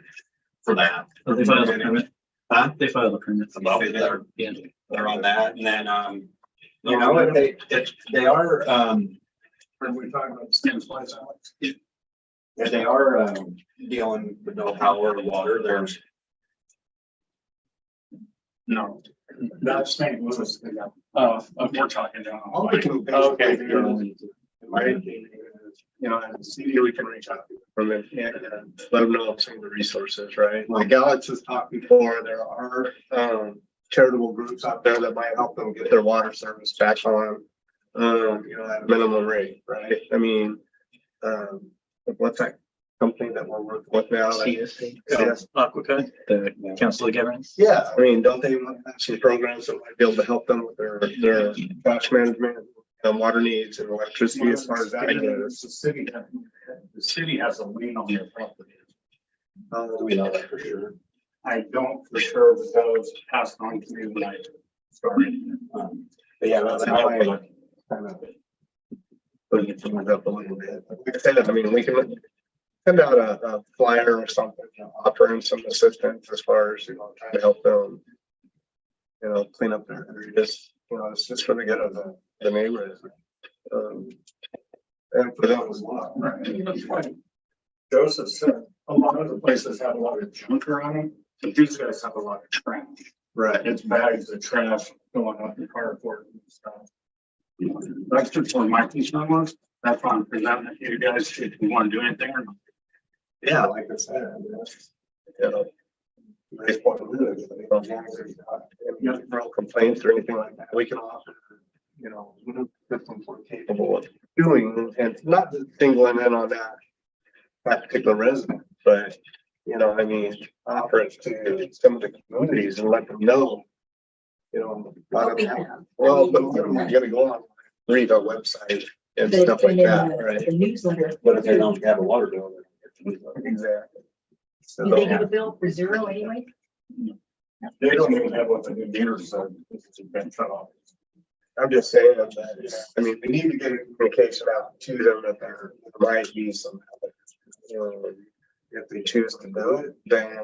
that. They filed a permit. Huh? They filed a permit. Well, they're Yeah. on that, and then you know, if they are Are we talking about the same place, Alex? if they are dealing with no power or water, there's No, that's St. Louis. We're talking down. All we can Okay. basically do, in my opinion, is, you know, as a city, we can reach out to them from it and let them know of some of the resources, right? Like Alex has talked before, there are charitable groups out there that might help them get their water service back on, you know, at a minimum rate, right? I mean, what's that company that we're working with now? Yes. Aquacut, the Council of Governments. Yeah, I mean, don't they have some programs that might be able to help them with their trash management, water needs and electricity as far as that goes? The city has a lien on their property. we know that for sure. I don't for sure, but that was passed on to me when I started. But yeah, that's how I look. Kind of putting it up a little bit. Like I said, I mean, we can send out a flyer or something, you know, offering some assistance as far as, you know, trying to help them, you know, clean up their areas. You know, it's just for the good of the neighborhood. And for them as well. Right. That's right. Joseph said, a lot of the places have a lot of junk around them, but these guys have a lot of trash. Right. It's bags of trash going up in carport and stuff. That's just where my concern was. That's why I'm presenting it to you guys, if you want to do anything or not. Yeah, like I said, I mean, that's, you know, nice point of view. You know, as long as there's not any real complaints or anything like that, we can offer, you know, systems we're capable of doing, and not singling in on that particular resident, but, you know, I mean, offer it to some of the communities and let them know, you know, a lot of them. Well, but we're gonna go on, read our website and stuff like that, right? The newsletter. But if they don't have a water bill, then. Exactly. Do they So, get a bill for zero anyway? They don't even have what the new meter said, it's been shut off. I'm just saying that, I mean, we need to get a communication out to them that there might be some. If they choose to do it, then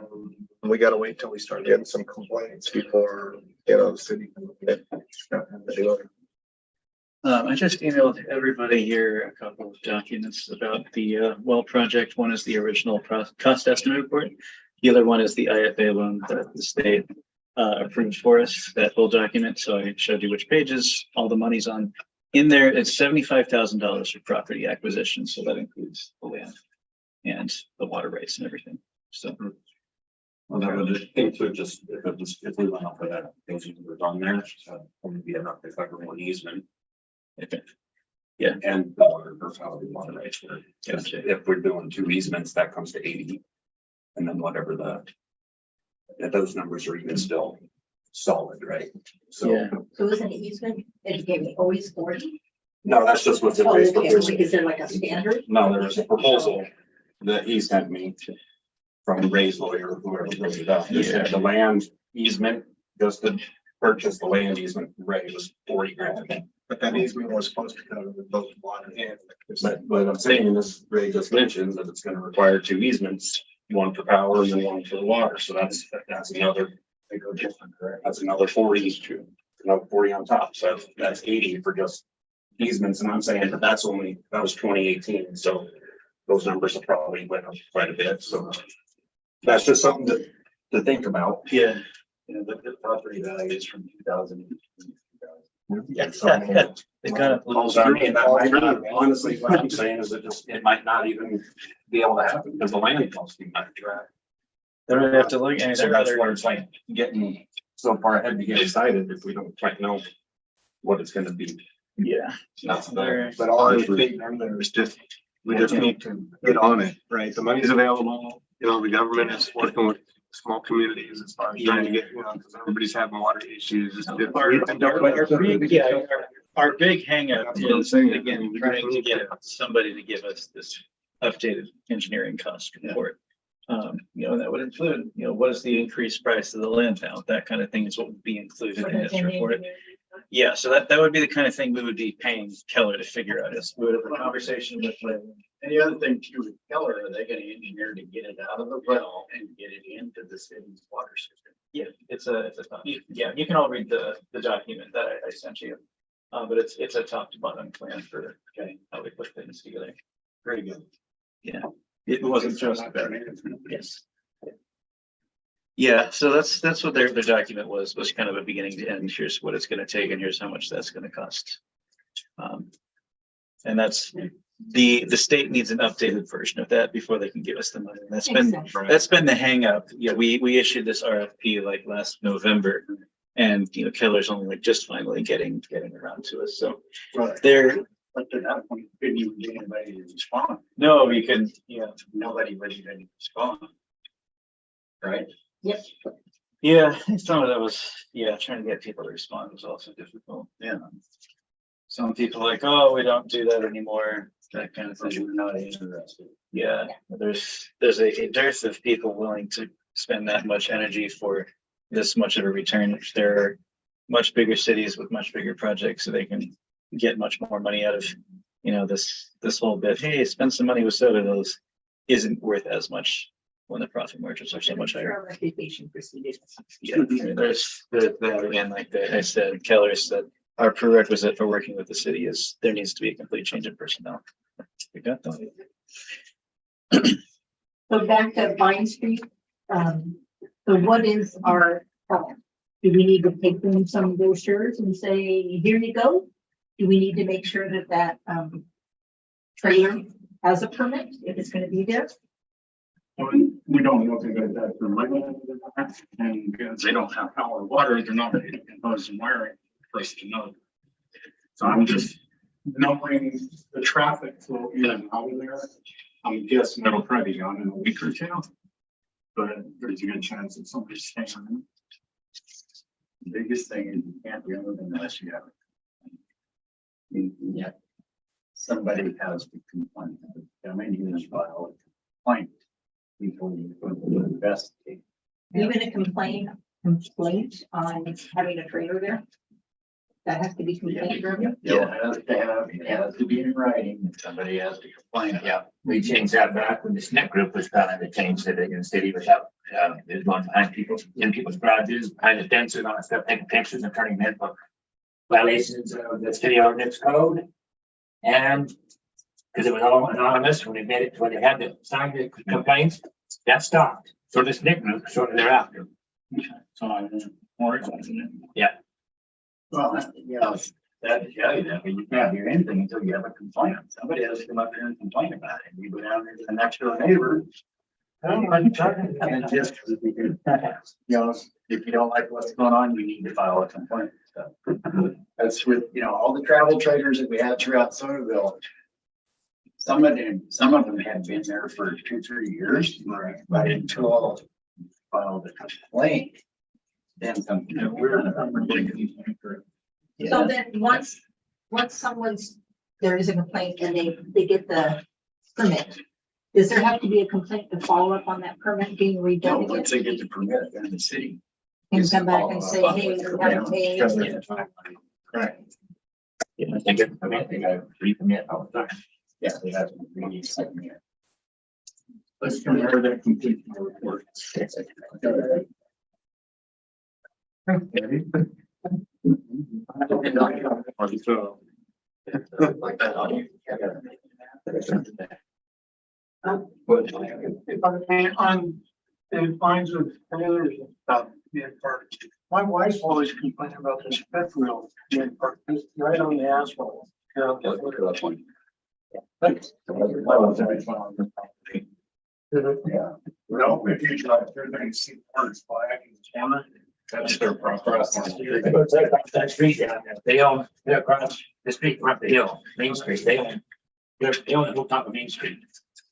we gotta wait till we start getting some complaints before, you know, the city can get. I just emailed everybody here a couple of documents about the well project. One is the original cost estimate report. The other one is the IFA loan that the state approved for us, that whole document. So I showed you which pages all the money's on. In there, it's $75,000 for property acquisition. So that includes the land and the water rights and everything. So Well, that would include just, if we went up for that, things that were on there, so only be enough to cover one easement. okay. And the water or how we want rates were. Gotcha. If we're doing 2 easements, that comes to 80. And then whatever those numbers are even still solid, right? So, Yeah. So is an easement, it gave me always 40? no, that's just what's in Oh, race, okay, but there's, is there like a standard? no, there's a proposal that he sent me from Ray's lawyer, whoever wrote it up. He said the land easement, just to purchase the land easement, from Ray was 40 grand. But that easement was supposed to cover both water and. But what I'm saying is, Ray just mentioned that it's gonna require 2 easements, one for power and then one for the water, so that's another. They go different, correct? That's another 40, another 40 on top, so that's 80 for just easements, and I'm saying that that was 2018, so those numbers have probably went up quite a bit, so that's just something to think about. Yeah. The property value is from 2000. Yeah. So, I mean, They kind of. I mean, that might not, honestly, what I'm saying is it might not even be able to happen because the land costs too much. They don't have to look at So that's where it's like getting so far ahead to get excited if we don't quite know what it's gonna be. Yeah. That's the- But all I was thinking there is just, we just need to get on it, right? The money's available, the government is working with small communities as far as trying to get, because everybody's having water issues. It's just- Our big hangup That's what I'm is, saying. again, trying to get somebody to give us this updated engineering cost report. That would include, what is the increased price of the land now? That kind of thing is what would be included in this report. Yeah, so that would be the kind of thing we would be paying Keller to figure out, is we would have a conversation with Lynn. And the other thing too, with Keller, are they gonna engineer to get it out of the well and get it into the city's water system? Yeah, it's a you can all read the document that I sent you. But it's a top to bottom plan for how we put things together. Very good. Yeah, it wasn't just about, yes. Yeah, so that's what their document was kind of a beginning to end. Here's what it's gonna take and here's how much that's gonna cost. And that's, the state needs an updated version of that before they can give us the money. And that's been the hang up. Yeah, we issued this RFP like last November. And, Keller's only like just finally getting around to us. So Right. they're, But to that point, couldn't even get anybody to respond. no, you can, Nobody would even respond. Right? Yep. yeah, some of that was, trying to get people to respond was also difficult. Yeah. Some people like, oh, we don't do that anymore, that kind of thing. We're not interested. Yeah, there's a dearth of people willing to spend that much energy for this much of a return. There are much bigger cities with much bigger projects, so they can get much more money out of, this whole bit. Hey, spend some money with Sodaville isn't worth as much when the profit margins are so much higher. Our reputation preceded. Yeah, I mean, there's that again, like I said, Keller said, our prerequisite for working with the city is there needs to be a complete change in personnel. We got that. So back to Vine Street, so what is our problem? Do we need to take them some brochures and say, here you go? Do we need to make sure that trailer has a permit if it's gonna be there? We don't know if they're gonna have the and because they don't have power or water, they're not ready to compose some wiring for us to know. So I'm just knowing the traffic flow in and out of there. I'm guessing it'll probably be on in a week or two. But there's a good chance that somebody's staying on it. The biggest thing is you can't do anything unless you have it. Yeah. Somebody has to complain. I mean, you just file a complaint before you go to investigate. Even a complaint on having a trailer there? That has to be complained from you? It has to be in writing, and somebody has to complain. Yeah, we changed that back when the SNP group was done, and they changed it in the city without, there's going behind people, in people's garages, behind the fences, on stuff, taking pictures and turning them in for violations of the city ordinance code. And because it was all anonymous, when they made it, when they had to sign the complaints, that stopped. So this SNP group shortly thereafter. So I'm more excited. Well, that tell you that, but you can't hear anything until you have a complaint. Somebody has to come up here and complain about it. You go down there to the next door neighbor. And just, if you don't like what's going on, you need to file a complaint. stuff. That's with, all the travel trailers that we had throughout Sodaville. Some of them had been there for 2-3 years, but until filed a complaint. Then something. So then once there is a complaint and they get the permit, does there have to be a complaint to follow up on that permit being redone? Once they get the permit, then the city. And come back and say, hey, you haven't paid. Right. Yeah, I think I recommit all the time. Yeah, they have to really submit. Let's compare that complete report. On the lines of trailers and stuff being parked, my wife's always complaining about this fifth wheel being parked right on the asphalt. Look at that one. Yeah. Well, if you drive through there and see parts flag and camera, That's their process. That street down there, they own, they're across the street from the hill, Main Street, they own the whole top of Main Street.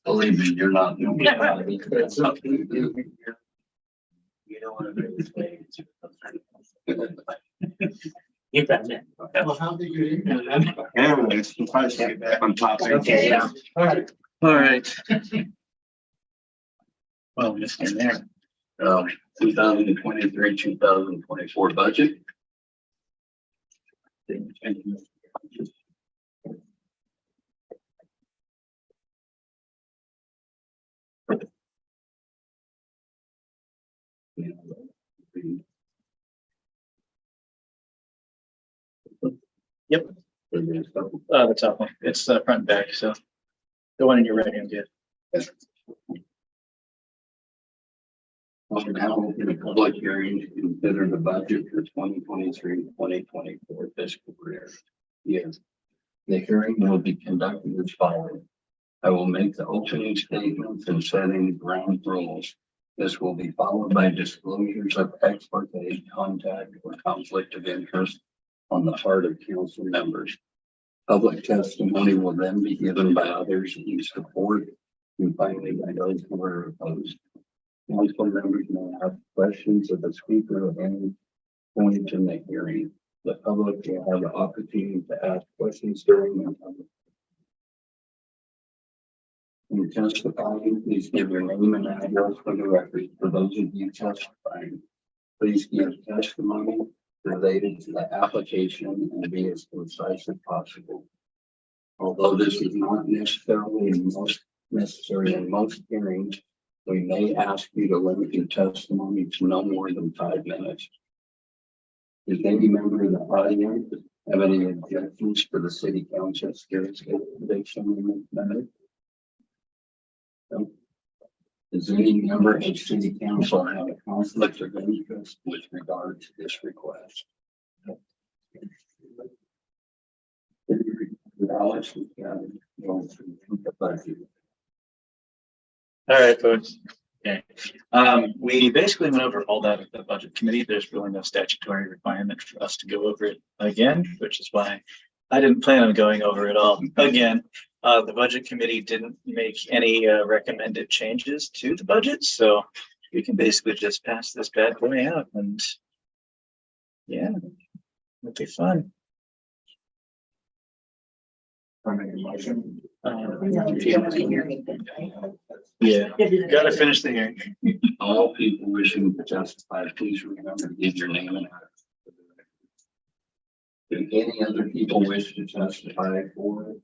Believe me, you're not. It's something to do. You don't want to do this. Keep that in. well, how did you do that? Anyways, we'll probably get back on topic. Okay, yeah. All right. All right. Well, just in there. 2023, 2024 budget. Yep. The top one. It's the front and back, so the one in your right hand, yeah. Now, in a public hearing to consider the budget for 2023-2024 fiscal year. Yes. The hearing will be conducted as follows. I will make the opening statements and setting ground rules. This will be followed by disclosures of ex parte contact or conflict of interest on the part of council members. Public testimony will then be given by others in support and finally by those who are opposed. Council members may have questions of the speaker at any point in the hearing. The public will have the opportunity to ask questions during the time. When testifying, please give your name and address for the record. For those of you testifying, please give testimony related to the application and be as concise as possible. Although this is not necessarily necessary in most hearings, we may ask you to limit your testimony to no more than 5 minutes. Does any member of the audience have any objections for the city council's jurisdiction in this matter? No. Does any member of city council have a conflict of interest with regard to this request? Alex, we've got to go through the budget. All right, folks. Okay. We basically went over all that at the budget committee. There's really no statutory requirement for us to go over it again, which is why I didn't plan on going over it all again. The budget committee didn't make any recommended changes to the budget, so we can basically just pass this bad boy out and yeah, it'll be fun. Yeah, gotta finish the hearing. All people wishing to testify, please remember to give your name and address. Do any other people wish to testify for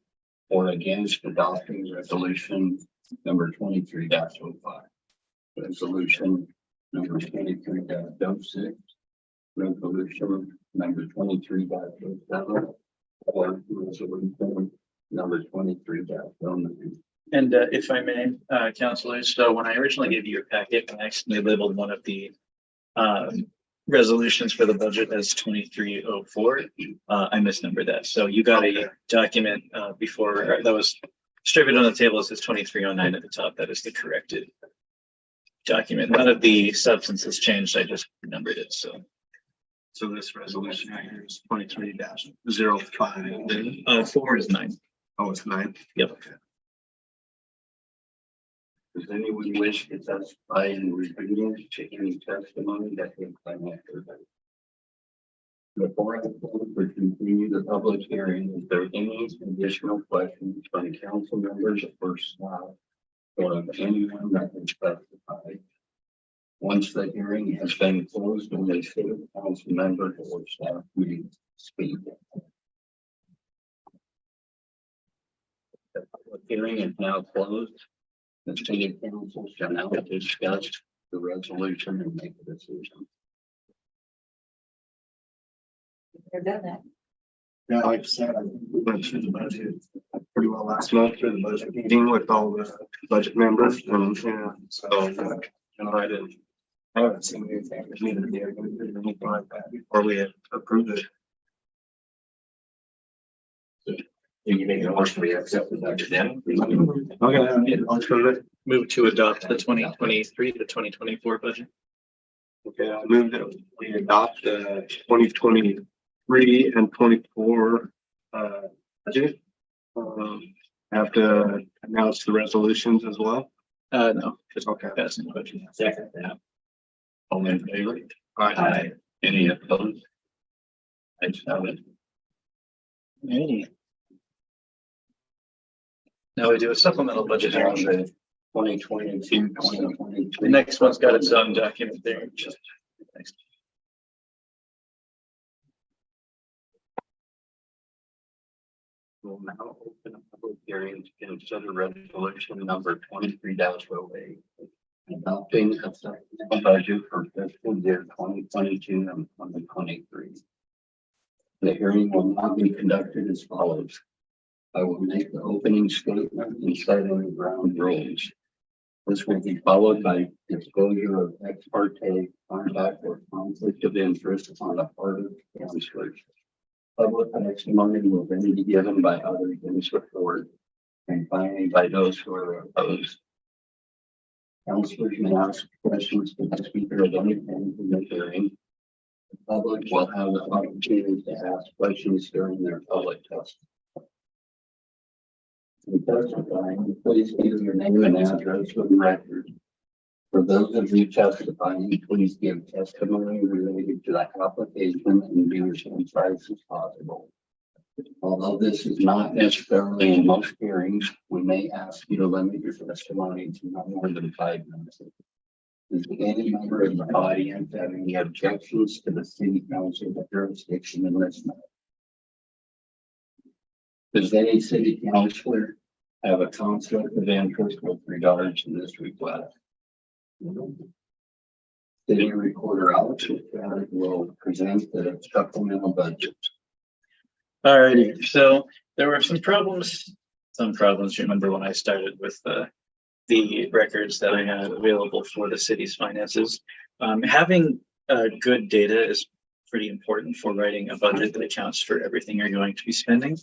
or against adopting resolution number 23-05? Resolution number 23-06, resolution number 23-07, or resolution number 23-09. And if I may, councilors, so when I originally gave you your packet, I actually labeled one of the resolutions for the budget as 2304. I misnumbered that. So you got a document before that was distributed on the table. It says 2309 at the top. That is the corrected document. None of the substance has changed. I just numbered it. So So this resolution right here is 23-05. 4 is 9. Oh, it's 9. Yep. Does anyone wish to testify in review to any testimony that they claim after that? Before I continue the public hearing, is there any additional questions from council members or staff or of anyone that can testify? Once the hearing has been closed, only city council members or staff may speak. The public hearing is now closed. The city council shall now discuss the resolution and make a decision. They're done that. Yeah, like I said, I think we went through the budget pretty well last month through the budget meeting with all the budget members and, yeah, so, I haven't seen anything that needed to be anything like that before we had approved it. You make a motion to accept the budget then? Okay, I'll approve it. Move to adopt the 2023 to 2024 budget. Okay, I move that we adopt the 2023 and 24 budget. Have to announce the resolutions as well. No, just Okay. passing the budget. Second that. All in favor? Aye. Any opposed? I have it. Alrighty. Now we do a supplemental budget. On the 2022, 2023. The next one's got its own document there. Just next. We'll now open a public hearing to consider resolution number 23-08. Adopting a supplemental budget for fiscal year 2022 and 2023. The hearing will not be conducted as follows. I will make the opening statement and set in the ground rules. This will be followed by disclosure of ex parte contact or conflict of interest on the part of the councilors. Public testimony will then be given by others in support and finally by those who are opposed. Councilors may ask questions to the speaker at any time in the hearing. The public will have the opportunity to ask questions during their public testimony. In testifying, please give your name and address for the record. For those of you testifying, please give testimony related to the application and be as concise as possible. Although this is not necessarily in most hearings, we may ask you to limit your testimony to no more than 5 minutes. Does any member of the audience have any objections to the city council jurisdiction in this matter? Does any city councilor have a conflict of interest with regards to this request? City recorder Alex will present the supplemental budget. Alrighty, so there were some problems. Remember when I started with the records that I had available for the city's finances. Having good data is pretty important for writing a budget that accounts for everything you're going to be spending.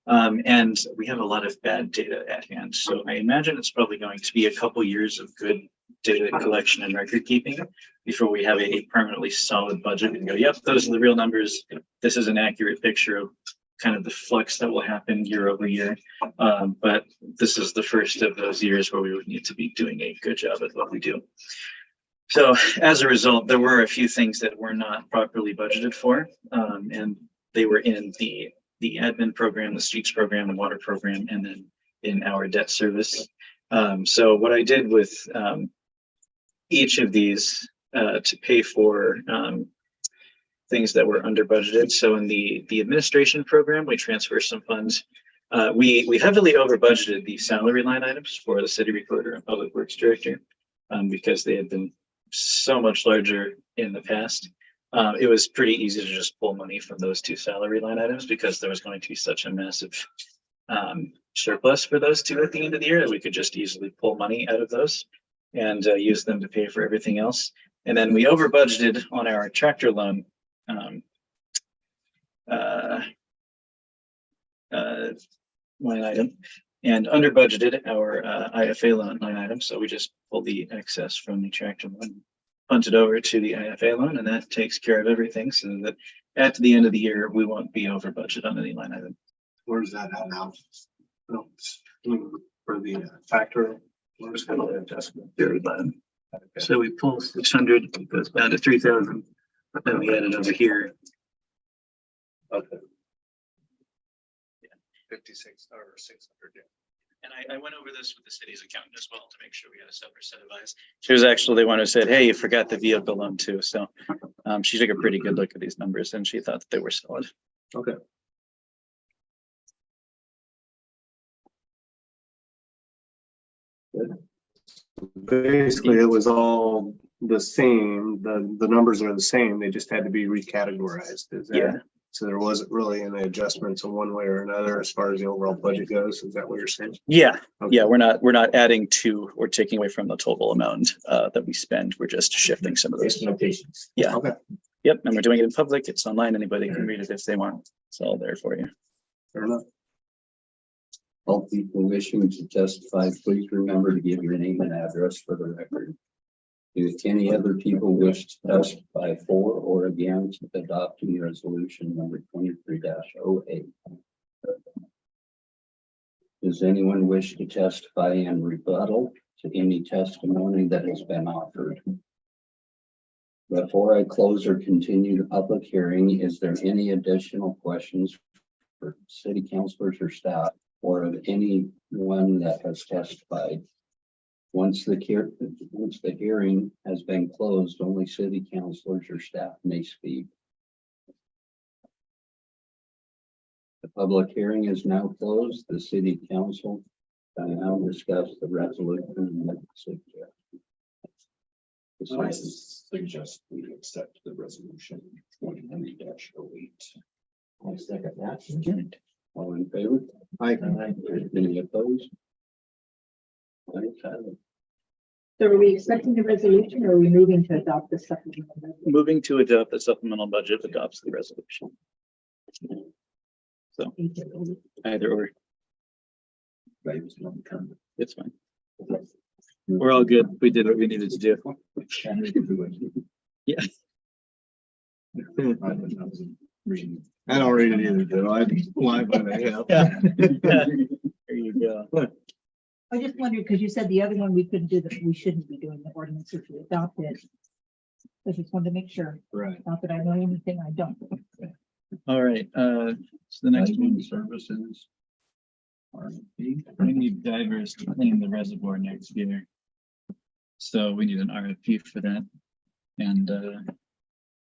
And we have a lot of bad data at hand. So I imagine it's probably going to be a couple years of good data collection and record keeping before we have a permanently solid budget and go, yep, those are the real numbers. This is an accurate picture of kind of the flux that will happen year over year. But this is the first of those years where we would need to be doing a good job at what we do. So as a result, there were a few things that were not properly budgeted for, and they were in the admin program, the streets program, the water program, and then in our debt service. So what I did with each of these to pay for things that were under budgeted. So in the administration program, we transfer some funds. We heavily over budgeted the salary line items for the city recorder and public works director because they had been so much larger in the past. It was pretty easy to just pull money from those two salary line items because there was going to be such a massive surplus for those two at the end of the year that we could just easily pull money out of those and use them to pay for everything else. And then we over budgeted on our tractor loan line item and under budgeted our IFA loan line item. So we just pulled the excess from the tractor loan punted over to the IFA loan, and that takes care of everything, so that at the end of the year, we won't be over budget on any line item. Where's that at now? No, for the factor. Where's that adjustment? Very bottom. So we pull 600, it goes down to 3,000, then we add it over here. Okay. 56 or 600. And I went over this with the city's accountant as well to make sure we had a separate set of eyes. She was actually the one who said, hey, you forgot the vehicle loan too. So she took a pretty good look at these numbers and she thought that they were solid. Okay. Basically, it was all the same. The numbers are the same. They just had to be recategorized. Is that? Yeah. So there wasn't really any adjustments in one way or another as far as the overall budget goes. Is that what you're saying? Yeah. Okay. Yeah. We're not adding to or taking away from the total amount that we spend. We're just shifting some of those. Notations. Yeah. Okay. Yep. And we're doing it in public. It's online. Anybody can read it if they want. It's all there for you. Fair enough. All people wishing to testify, please remember to give your name and address for the record. Do any other people wish to testify for or against adopting resolution number 23-08? Does anyone wish to testify in rebuttal to any testimony that has been offered? Before I close or continue the public hearing, is there any additional questions for city councilors or staff, or of anyone that has testified? Once the hearing has been closed, only city councilors or staff may speak. The public hearing is now closed. The city council can now discuss the resolution and make a suggestion. I suggest we accept the resolution 23-08. I'll second that. All in favor? Aye. Any opposed? Ayes have it. So are we accepting the resolution or are we moving to adopt the supplemental? Moving to adopt the supplemental budget adopts the resolution. So either or, it's fine. We're all good. We did what we needed to do. Yeah. I don't read it either, do I? Why, but I have. Yeah. There you go. I just wondered, because you said the other one we couldn't do that, we shouldn't be doing the ordinance if we adopt it. I just wanted to make sure, Right. not that I know anything I don't. All right, so the next one. Services. We need divers to clean the reservoir next year. So we need an RFP for that. And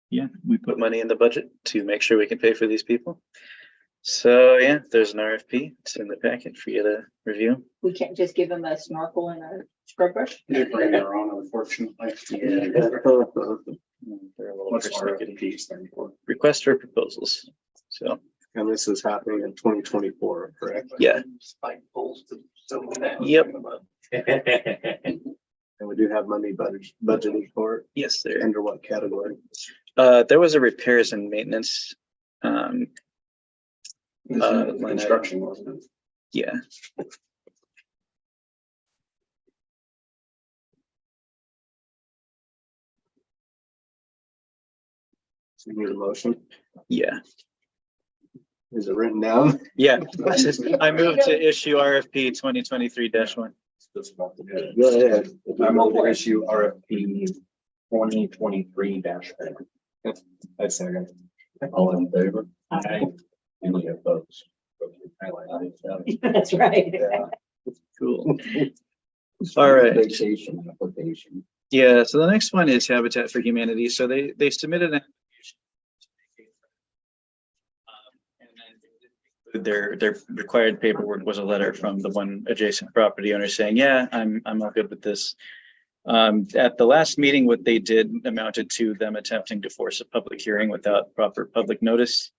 yeah, we put money in the budget to make sure we can pay for these people. So yeah, there's an RFP. It's in the packet for you to review. We can't just give them a snorkel and a scrub brush. They bring their own, unfortunately. Yeah. They're a little What's persnickety. RFP stand for? Request for proposals. So And this is happening in 2024, correct? yeah, Spike poles to some of that. Yep. And we do have money budgeted for it. yes, there. Under what category? There was a repairs and maintenance. Construction, wasn't it? Yeah. So you need a motion. Yeah. Is it written down? Yeah. I moved to issue RFP 2023-1. Go ahead. I move to issue RFP 2023-. I second. All in favor? Aye. Any opposed? That's right. Cool. All right. Vacation application. Yeah, so the next one is Habitat for Humanity. So they submitted an application. And then their required paperwork was a letter from the one adjacent property owner saying, yeah, I'm all good with this. At the last meeting, what they did amounted to them attempting to force a public hearing without proper public notice.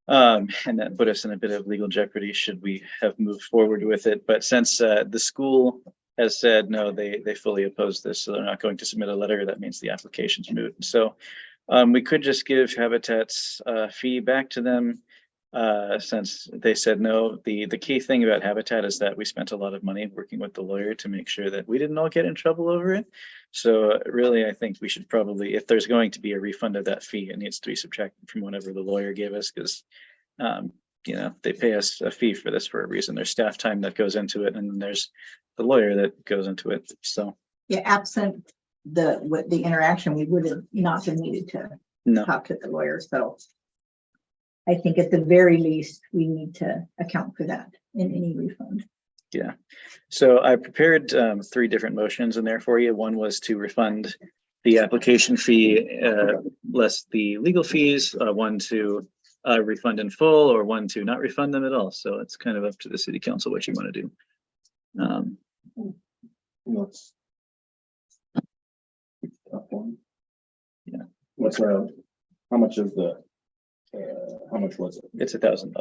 And that put us in a bit of legal jeopardy should we have moved forward with it. But since the school has said, no, they fully oppose this, so they're not going to submit a letter, that means the application's moved. So we could just give Habitat's fee back to them. since they said no. The key thing about Habitat is that we spent a lot of money working with the lawyer to make sure that we didn't all get in trouble over it. So really, I think we should probably, if there's going to be a refund of that fee, it needs to be subtracted from whatever the lawyer gave us, because they pay us a fee for this for a reason. There's staff time that goes into it, and then there's the lawyer that goes into it. So Yeah, absent the interaction, we would have not been needed to no, talk to the lawyer, so. I think at the very least, we need to account for that in any refund. yeah. So I prepared 3 different motions in there for you. One was to refund the application fee less the legal fees, one to refund in full, or one to not refund them at all. So it's kind of up to the city council what you want to do. What's? Yeah. What's how much is the, how much was it? It's $1,000.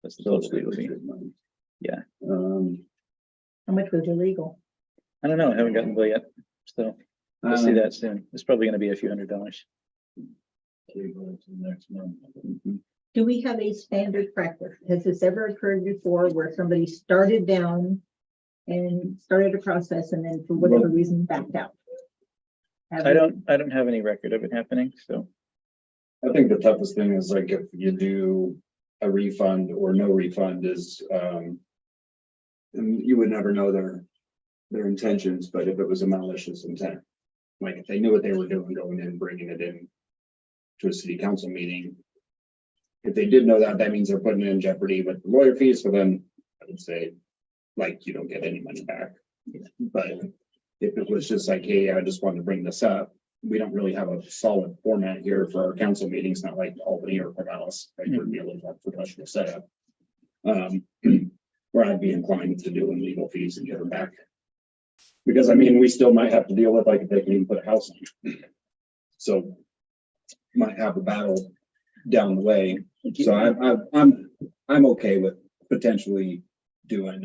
That's the So it's total legal fee. good money. Yeah. How much was illegal? I don't know. I haven't gotten the bill yet. So we'll see that soon. It's probably going to be a few $100s. Next month. Do we have a standard practice? Has this ever occurred before where somebody started down and started a process and then for whatever reason backed out? I don't have any record of it happening. So I think the toughest thing is like if you do a refund or no refund is, and you would never know their intentions, but if it was a malicious intent, like if they knew what they were doing, going in, bringing it in to a city council meeting, if they did know that, that means they're putting it in jeopardy with the lawyer fees. So then I would say, like, you don't get any money back. But if it was just like, hey, I just wanted to bring this up, we don't really have a solid format here for our council meetings, not like Albany or Corvallis, like would be a little more professional setup. Where I'd be inclined to do legal fees and get them back. Because I mean, we still might have to deal with, like, if they can even put a house on. So might have a battle down the way. So I'm okay with potentially doing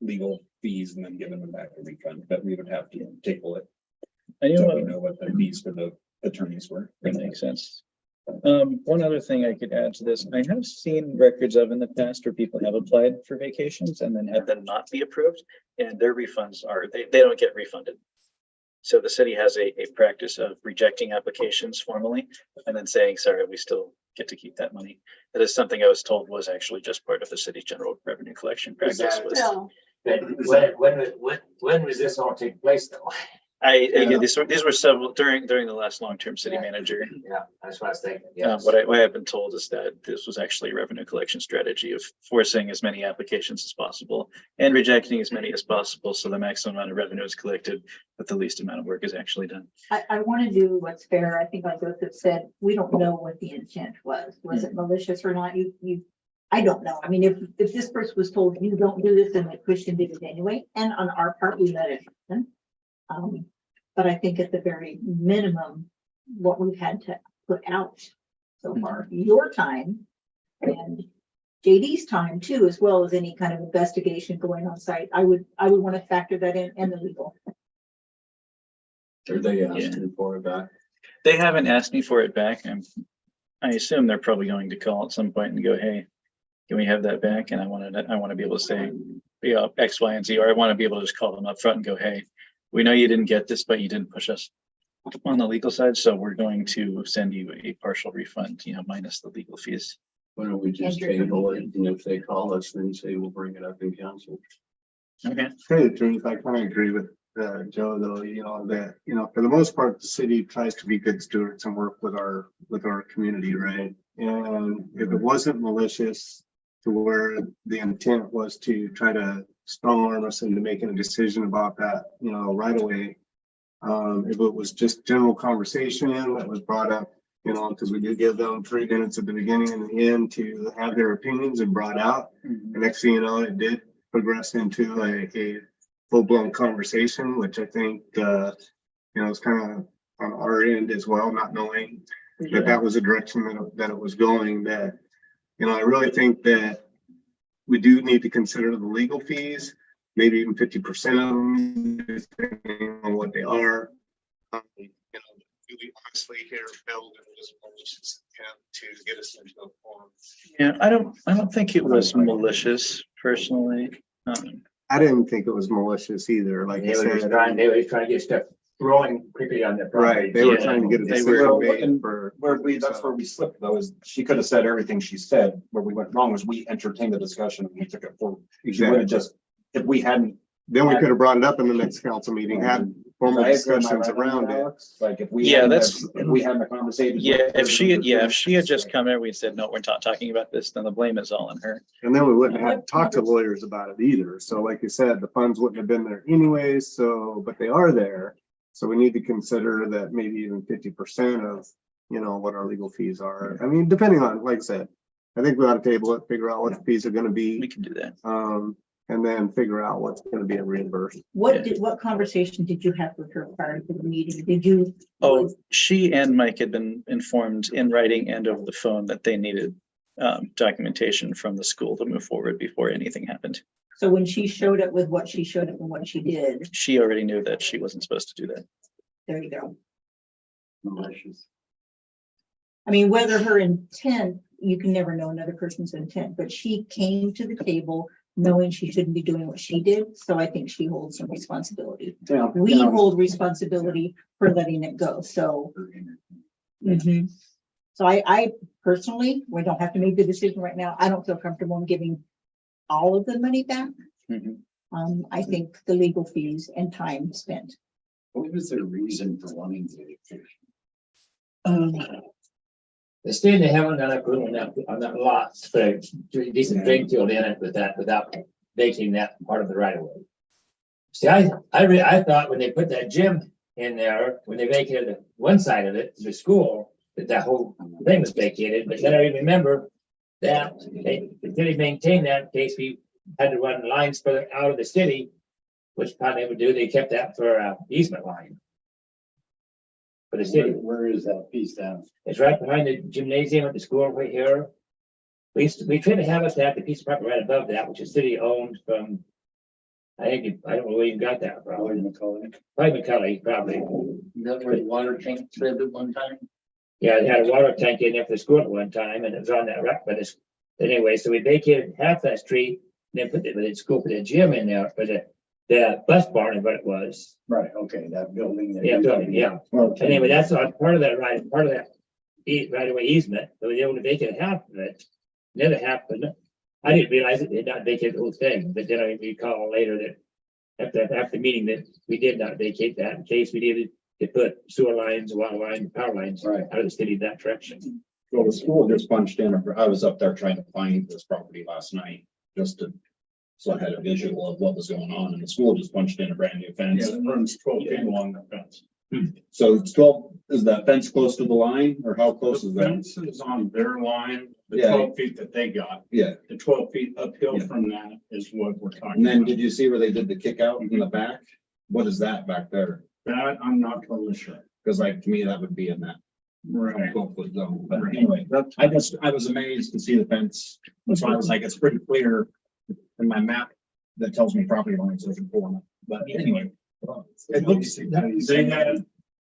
legal fees and then giving them back a refund, but we would have to table it. I So we know what the fees for the attorneys were. that makes sense. One other thing I could add to this, I have seen records of in the past where people have applied for vacations and then had them not be approved, and their refunds they don't get refunded. So the city has a practice of rejecting applications formally and then saying, sorry, we still get to keep that money. That is something I was told was actually just part of the city's general revenue collection practice. When was this all taking place though? These were several during the last long-term city manager. Yeah, that's what I was thinking. Yeah. What I've been told is that this was actually a revenue collection strategy of forcing as many applications as possible and rejecting as many as possible, so the maximum amount of revenue is collected, but the least amount of work is actually done. I want to do what's fair. I think like Joseph said, we don't know what the intent was. Was it malicious or not? I don't know. I mean, if this person was told you don't do this and they pushed and did it anyway, and on our part, we let it happen. But I think at the very minimum, what we've had to put out so far, your time and JD's time too, as well as any kind of investigation going on site, I would want to factor that in and the legal. Are they asking for it back? They haven't asked me for it back. I assume they're probably going to call at some point and go, hey, can we have that back? And I want to be able to say, X, Y, and Z, or I want to be able to just call them up front and go, hey, we know you didn't get this, but you didn't push us on the legal side. So we're going to send you a partial refund, minus the legal fees. Why don't we just table it, and if they call us, then say we'll bring it up in council. Okay. Hey, Teresa, I kind of agree with Joe, though, that, for the most part, the city tries to be good stewards and work with our community, right? And if it wasn't malicious to where the intent was to try to strong arm us into making a decision about that, right away. If it was just general conversation that was brought up, because we did give them 3 minutes at the beginning and the end to have their opinions and brought out. The next thing you know, it did progress into a full-blown conversation, which I think, is kind of on our end as well, not knowing that was the direction that it was going. That, I really think that we do need to consider the legal fees, maybe even 50% of them, depending on what they are. do we honestly hear Bill and just malicious intent to get us into a forum? Yeah, I don't think it was malicious personally. I didn't think it was malicious either, like They I were just said. trying, they were just trying to get stuff rolling quickly on their property. Right, they were Yeah, trying to get a they decision were made for. That's where we slipped though, is she could have said everything she said, where we went wrong was we entertained the discussion and we took it forward. She would have just, if we hadn't. Then we could have brought it up in the next council meeting, had formal I agree, am I discussions right on around that, it. Alex? Like if we. Yeah, hadn't that's- have- If we hadn't a conversation. Yeah, if she had just come here, we said, no, we're not talking about this, then the blame is all on her. And then we wouldn't have talked to lawyers about it either. So like you said, the funds wouldn't have been there anyways, so, but they are there. So we need to consider that maybe even 50% of, you know, what our legal fees are. I mean, depending on, like I said, I think we ought to table it, figure out what the fees are gonna We be, can do that. and then figure out what's gonna be reimbursed. What conversation did you have with her prior to the meeting? Did you? Oh, she and Mike had been informed in writing and over the phone that they needed documentation from the school to move forward before anything happened. So when she showed up with what she showed up and what she did, She already knew that she wasn't supposed to do that. there you go. Malicious. I mean, whether her intent, you can never know another person's intent, but she came to the table knowing she shouldn't be doing what she did. So I think she holds some responsibility. Yeah, We you know, hold responsibility for letting it go. So. Mhm. So I personally, we don't have to make the decision right now. I don't feel comfortable in giving all of the money back. Mhm. I think the legal fees and time spent. What was their reason for wanting to? The state they haven't done on that lot, put a decent drain field in it with that, without vacating that part of the right of way. See, I thought when they put that gym in there, when they vacated one side of it, the school, that whole thing was vacated, but then I remember that they didn't maintain that in case we had to run lines further out of the city, which part they would do, they kept that for easement line. For the city. Where is that piece down? It's right behind the gymnasium at the school right here. We tried to have us have the piece of property right above that, which is city owned from. I don't know where you got that from. Probably McCully, probably. That where the water tank lived at one time? Yeah, it had a water tank in there for the school at one time, and it was on that wreck, but it's, anyway, so we vacated half that street, and then put the school, put a gym in there, for the bus barn is what it was. Right, okay, that building. that- Yeah, building, yeah. Okay. Anyway, that's on part of that right, part of that right away easement, so we were able to vacate half of it. The other half, but I didn't realize it did not vacate the whole thing, but then I recall later that after the meeting that we did not vacate that in case we needed to put sewer lines, water lines, power lines Right. out of the city in that direction. Well, the school just punched in, I was up there trying to find this property last night, just to. So I had a visual of what was going on, and the school just punched in a brand new fence. Yeah, it runs 12 feet along the fence. So it's 12, is that fence close to the line, or how close is The that? fence is on their line, the Yeah. 12 feet that they got. Yeah, The 12 feet uphill Yeah. from that is what we're talking and then about. did you see where they did the kick out in the back? What is that back there? That I'm not totally sure. Cause like, to me, that would be in that Right. 12-foot zone, but anyway, I was amazed to see the fence. So I was like, it's pretty clear in my map that tells me property lines isn't pulling up, but anyway. It looks, They had,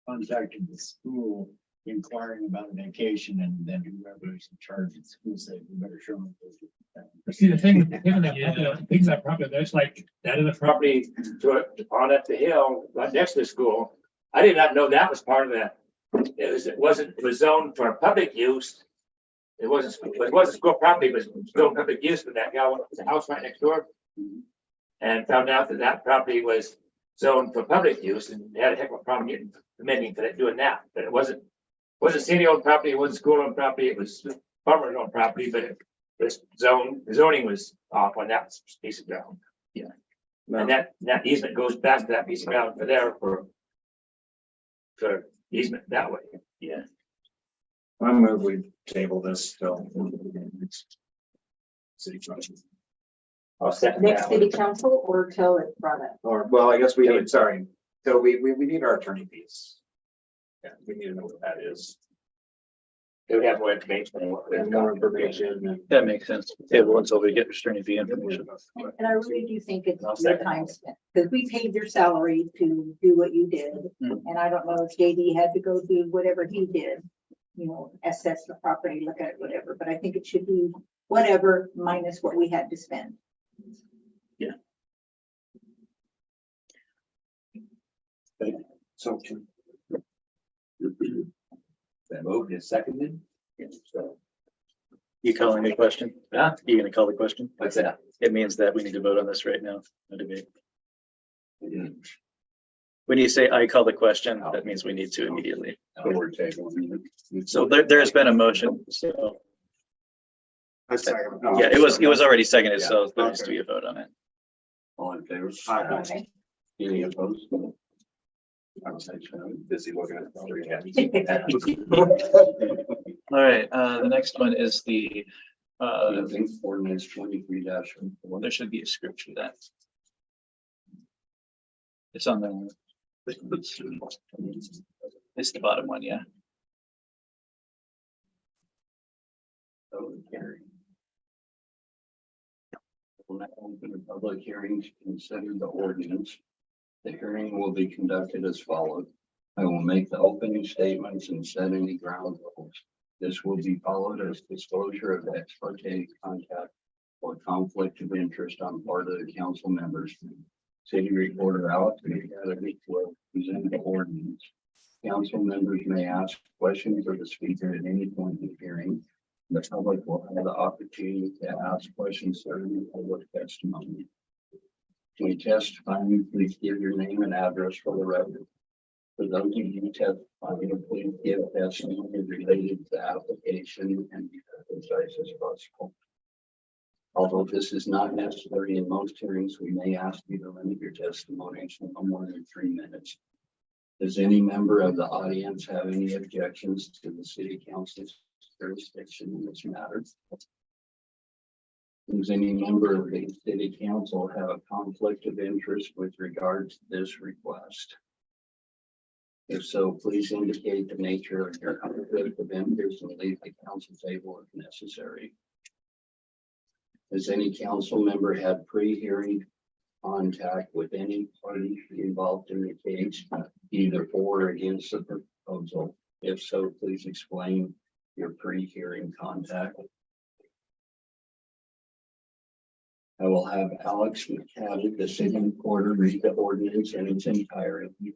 Contacted the school inquiring about a vacation, and then whoever's in charge of the school said, we better show them. See, the thing, things that property, there's like, that is the property on up the hill, right next to the school. I did not know that was part of that. It was zoned for public use. It wasn't school property, but it was zoned public use for that guy, the house right next door. And found out that property was zoned for public use and had a heck of a problem getting permitting for that, doing that, but it wasn't city owned property, it wasn't school owned property, it was farmer owned property, but it was the zoning was off on that piece of ground. Yeah. And that easement goes back to that piece of ground for easement that way. Yeah. I move we table this till. City council. I'll second Next that city one. council or till it's brought up? Or, well, I guess we need, sorry, so we need our attorney fees. Yeah, we need to know what that is. They would have more information on what. And more information and. That makes sense. Table until we get restraining fee information. And I really do think it's your time spent, because we paid your salary to do what you did. Mm. And I don't know if JD had to go do whatever he did, you know, assess the property, look at it, whatever, but I think it should be whatever minus what we had to spend. So. That moved is seconded. So, You calling a question? huh? You gonna call the question? What's that? It means that we need to vote on this right now. No debate. When you say I call the question, that means we need to immediately. So there has been a motion, so yeah, it was already seconded, so there needs to be a vote on it. All in favor? Okay. Any opposed? I'm busy looking at. All right, the next one is the, I think ordinance 23-1. there should be a script for that. It's on the, it's the bottom one, yeah. Public hearing. Will now open a public hearing to consider the ordinance. The hearing will be conducted as follows. I will make the opening statements and set any ground rules. This will be followed as disclosure of ex parte contact or conflict of interest on part of the council members. City Recorder Alex will present the ordinance. Council members may ask questions of the speaker at any point in the hearing. The public will have the opportunity to ask questions during the public testimony. When you testify, please give your name and address for the record. For those of you testifying, please give testimony related to the application and be as concise as possible. Although this is not necessary in most hearings, we may ask you to limit your testimony to no more than 3 minutes. Does any member of the audience have any objections to the city council's jurisdiction in this matter? Does any member of the city council have a conflict of interest with regard to this request? If so, please indicate the nature of your conflict of interest and leave the council table if necessary. Has any council member had pre-hearing contact with any party involved in the case, either for or against the proposal? If so, please explain your pre-hearing contact. I will have Alex McCabe, the city recorder, read the ordinance in its entirety,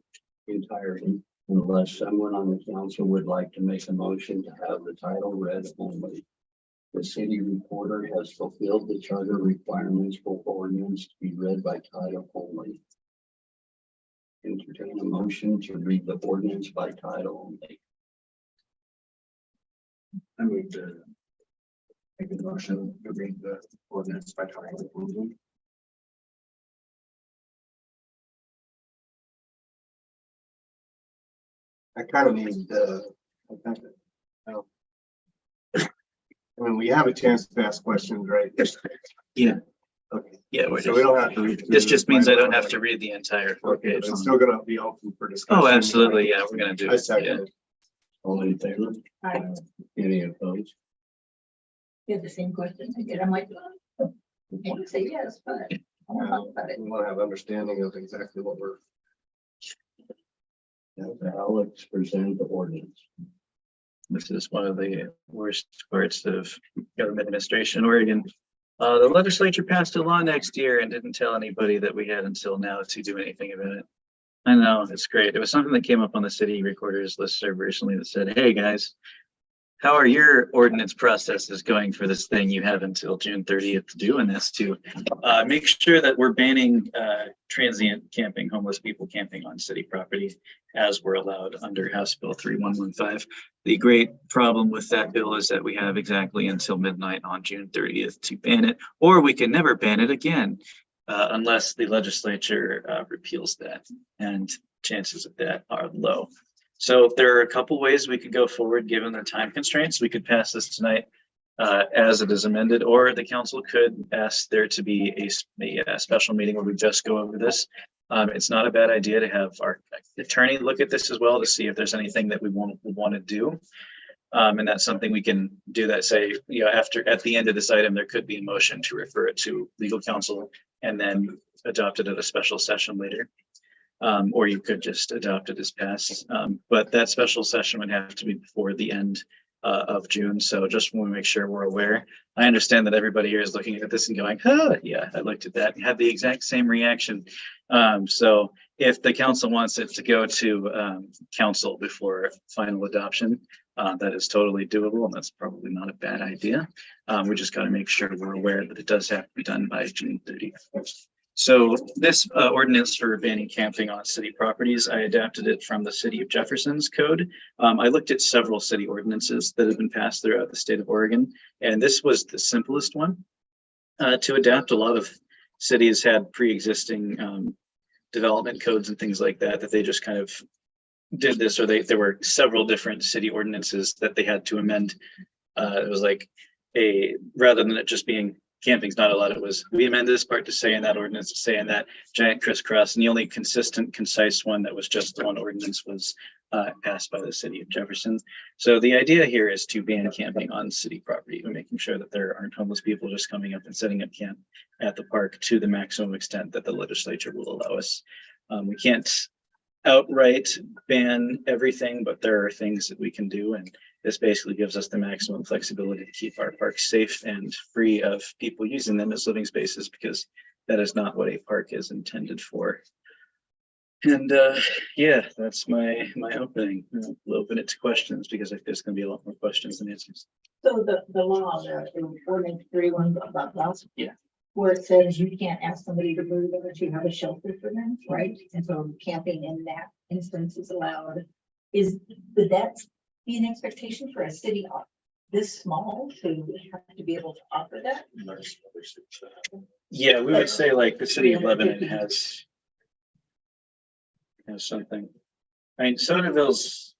unless someone on the council would like to make a motion to have the title read only. The city recorder has fulfilled the charter requirements for ordinance to be read by title only. Entertain a motion to read the ordinance by title only. I moved to make a motion to read the ordinance by title only. I kind of need when we have a chance to ask questions, right? Yeah. Okay, Yeah, so we don't have to read. this just means I don't have to read the entire 4 Okay, pages. it's still gonna be open for discussion. Oh, absolutely, yeah, we're gonna do I it, second yeah. it. All in favor? Aye. Any opposed? You have the same question I did. I'm like, oh, I would say yes, but I don't know about it. We want to have understanding of exactly what we're. Alex present the ordinance. This is one of the worst parts of government administration in Oregon. The legislature passed a law next year and didn't tell anybody that we had until now to do anything about it. I know, it's great. It was something that came up on the city recorder's listserv recently that said, hey, guys, how are your ordinance processes going for this thing? You have until June 30th to do in this to make sure that we're banning transient camping, homeless people camping on city property as we're allowed under House Bill 3115. The great problem with that bill is that we have exactly until midnight on June 30th to ban it, or we can never ban it again unless the legislature repeals that, and chances of that are low. So there are a couple ways we could go forward given the time constraints. We could pass this tonight as it is amended, or the council could ask there to be a special meeting where we just go over this. It's not a bad idea to have our attorney look at this as well to see if there's anything that we want to do. And that's something we can do that say, you know, at the end of this item, there could be a motion to refer it to legal counsel and then adopt it at a special session later. Or you could just adopt it as passed. But that special session would have to be before the end of June. So just want to make sure we're aware. I understand that everybody here is looking at this and going, oh, yeah, I looked at that and had the exact same reaction. So if the council wants it to go to council before final adoption, that is totally doable, and that's probably not a bad idea. We just got to make sure we're aware that it does have to be done by June 30th. So this ordinance for banning camping on city properties, I adapted it from the city of Jefferson's code. I looked at several city ordinances that have been passed throughout the state of Oregon, and this was the simplest one to adapt. A lot of cities had pre-existing development codes and things like that, that they just kind of did this, or there were several different city ordinances that they had to amend. It was like rather than it just being camping's not allowed, it was, we amend this part to say in that ordinance to say in that giant crisscross, and the only consistent, concise one that was just the one ordinance was passed by the city of Jefferson. So the idea here is to ban camping on city property and making sure that there aren't homeless people just coming up and setting up camp at the park to the maximum extent that the legislature will allow us. We can't outright ban everything, but there are things that we can do, and this basically gives us the maximum flexibility to keep our parks safe and free of people using them as living spaces, because that is not what a park is intended for. And yeah, that's my opening. We'll open it to questions because there's going to be a lot more questions than answers. So the law, the ordinance 31 about that. Yeah. Where it says you can't ask somebody to move unless you have a shelter for them, right? And so camping in that instance is allowed. Would that be an expectation for a city this small to have to be able to offer that? Yeah, we would say like the city of Lebanon has something. I mean, Sodaville's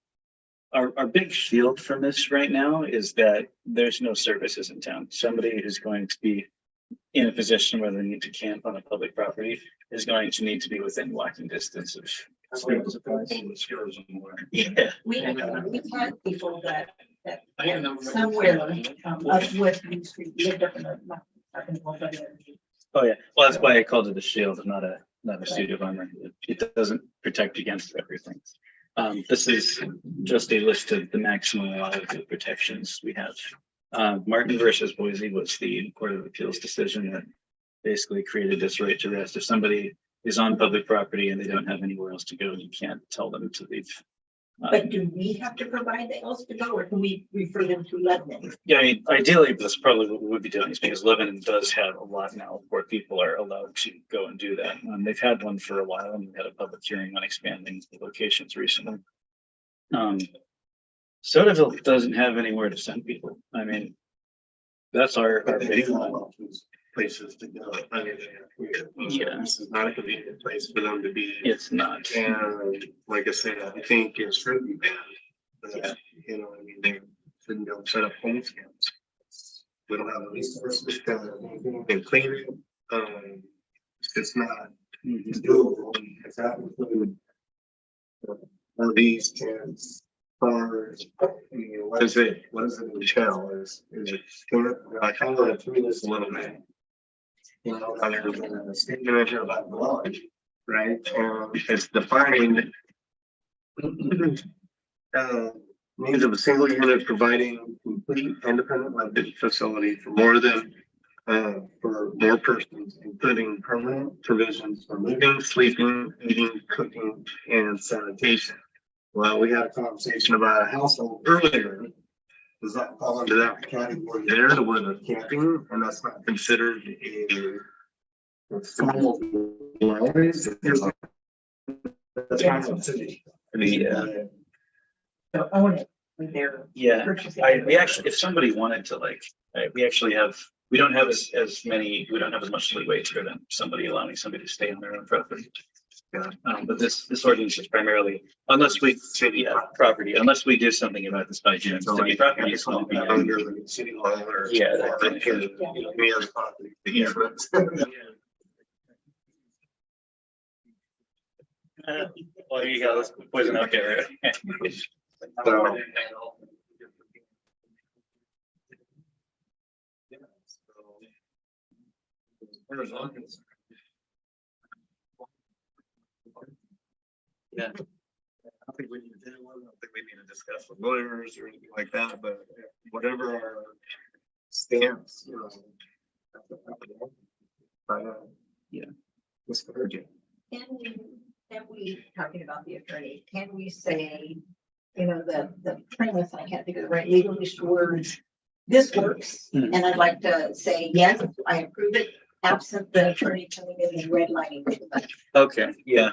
our big shield from this right now is that there's no services in town. Somebody who's going to be in a position where they need to camp on a public property is going to need to be within walking distance of school supplies. Yeah. We've had people that somewhere up West Main Street lived up in the. Oh yeah, well, that's why I called it a shield, not a suit of armor. It doesn't protect against everything. This is just a list of the maximum allowed protections we have. Martin versus Boise was the Court of Appeals decision that basically created this right to rest. If somebody is on public property and they don't have anywhere else to go, you can't tell them to leave. But do we have to provide the else to go, or can we refer them to Lebanon? Yeah, I mean, ideally, that's probably what we would be doing, is because Lebanon does have a lot now where people are allowed to go and do that. They've had one for a while, and we had a public hearing on expanding the locations recently. Sodaville doesn't have anywhere to send people. I mean, that's our big one. Places to go. I mean, Yeah. this is not a convenient place for them to be. It's not. And like I said, I think it should be banned. But, you know, I mean, they shouldn't go set up homeless camps. We don't have the resources to clean it. It's just not doable. If that include these camps, or, you know, what is it entail? Is it, I kind of went through this a little bit. You know, there's a statement here about lodge, right? It's defined means of a single unit providing complete independent living facility for more persons, including permanent provisions for living, sleeping, eating, cooking, and sanitation. Well, we had a conversation about a household earlier. Does that fall into that category there, to where they're camping, and that's not considered a formal dwelling? That's kind of a city. So own it when they're Yeah, purchasing. we actually, if somebody wanted to, like, we don't have as much leeway to prevent somebody allowing somebody to stay on their own property. But this ordinance is primarily, unless we do something about this by June, city property is going to be under the city law or. Yeah. Or any other property. Yeah. Well, you got this poison out there. So, I don't think we need to, I don't think we need to discuss with lawyers or anything like that, but whatever our stance, you know. Yeah. What's the urgent? Can we, talking about the attorney, can we say, you know, the premise, I can't think of the right legally words. This works, Hmm. and I'd like to say, yes, I approve it, absent the attorney coming in and redlining. Okay, yeah,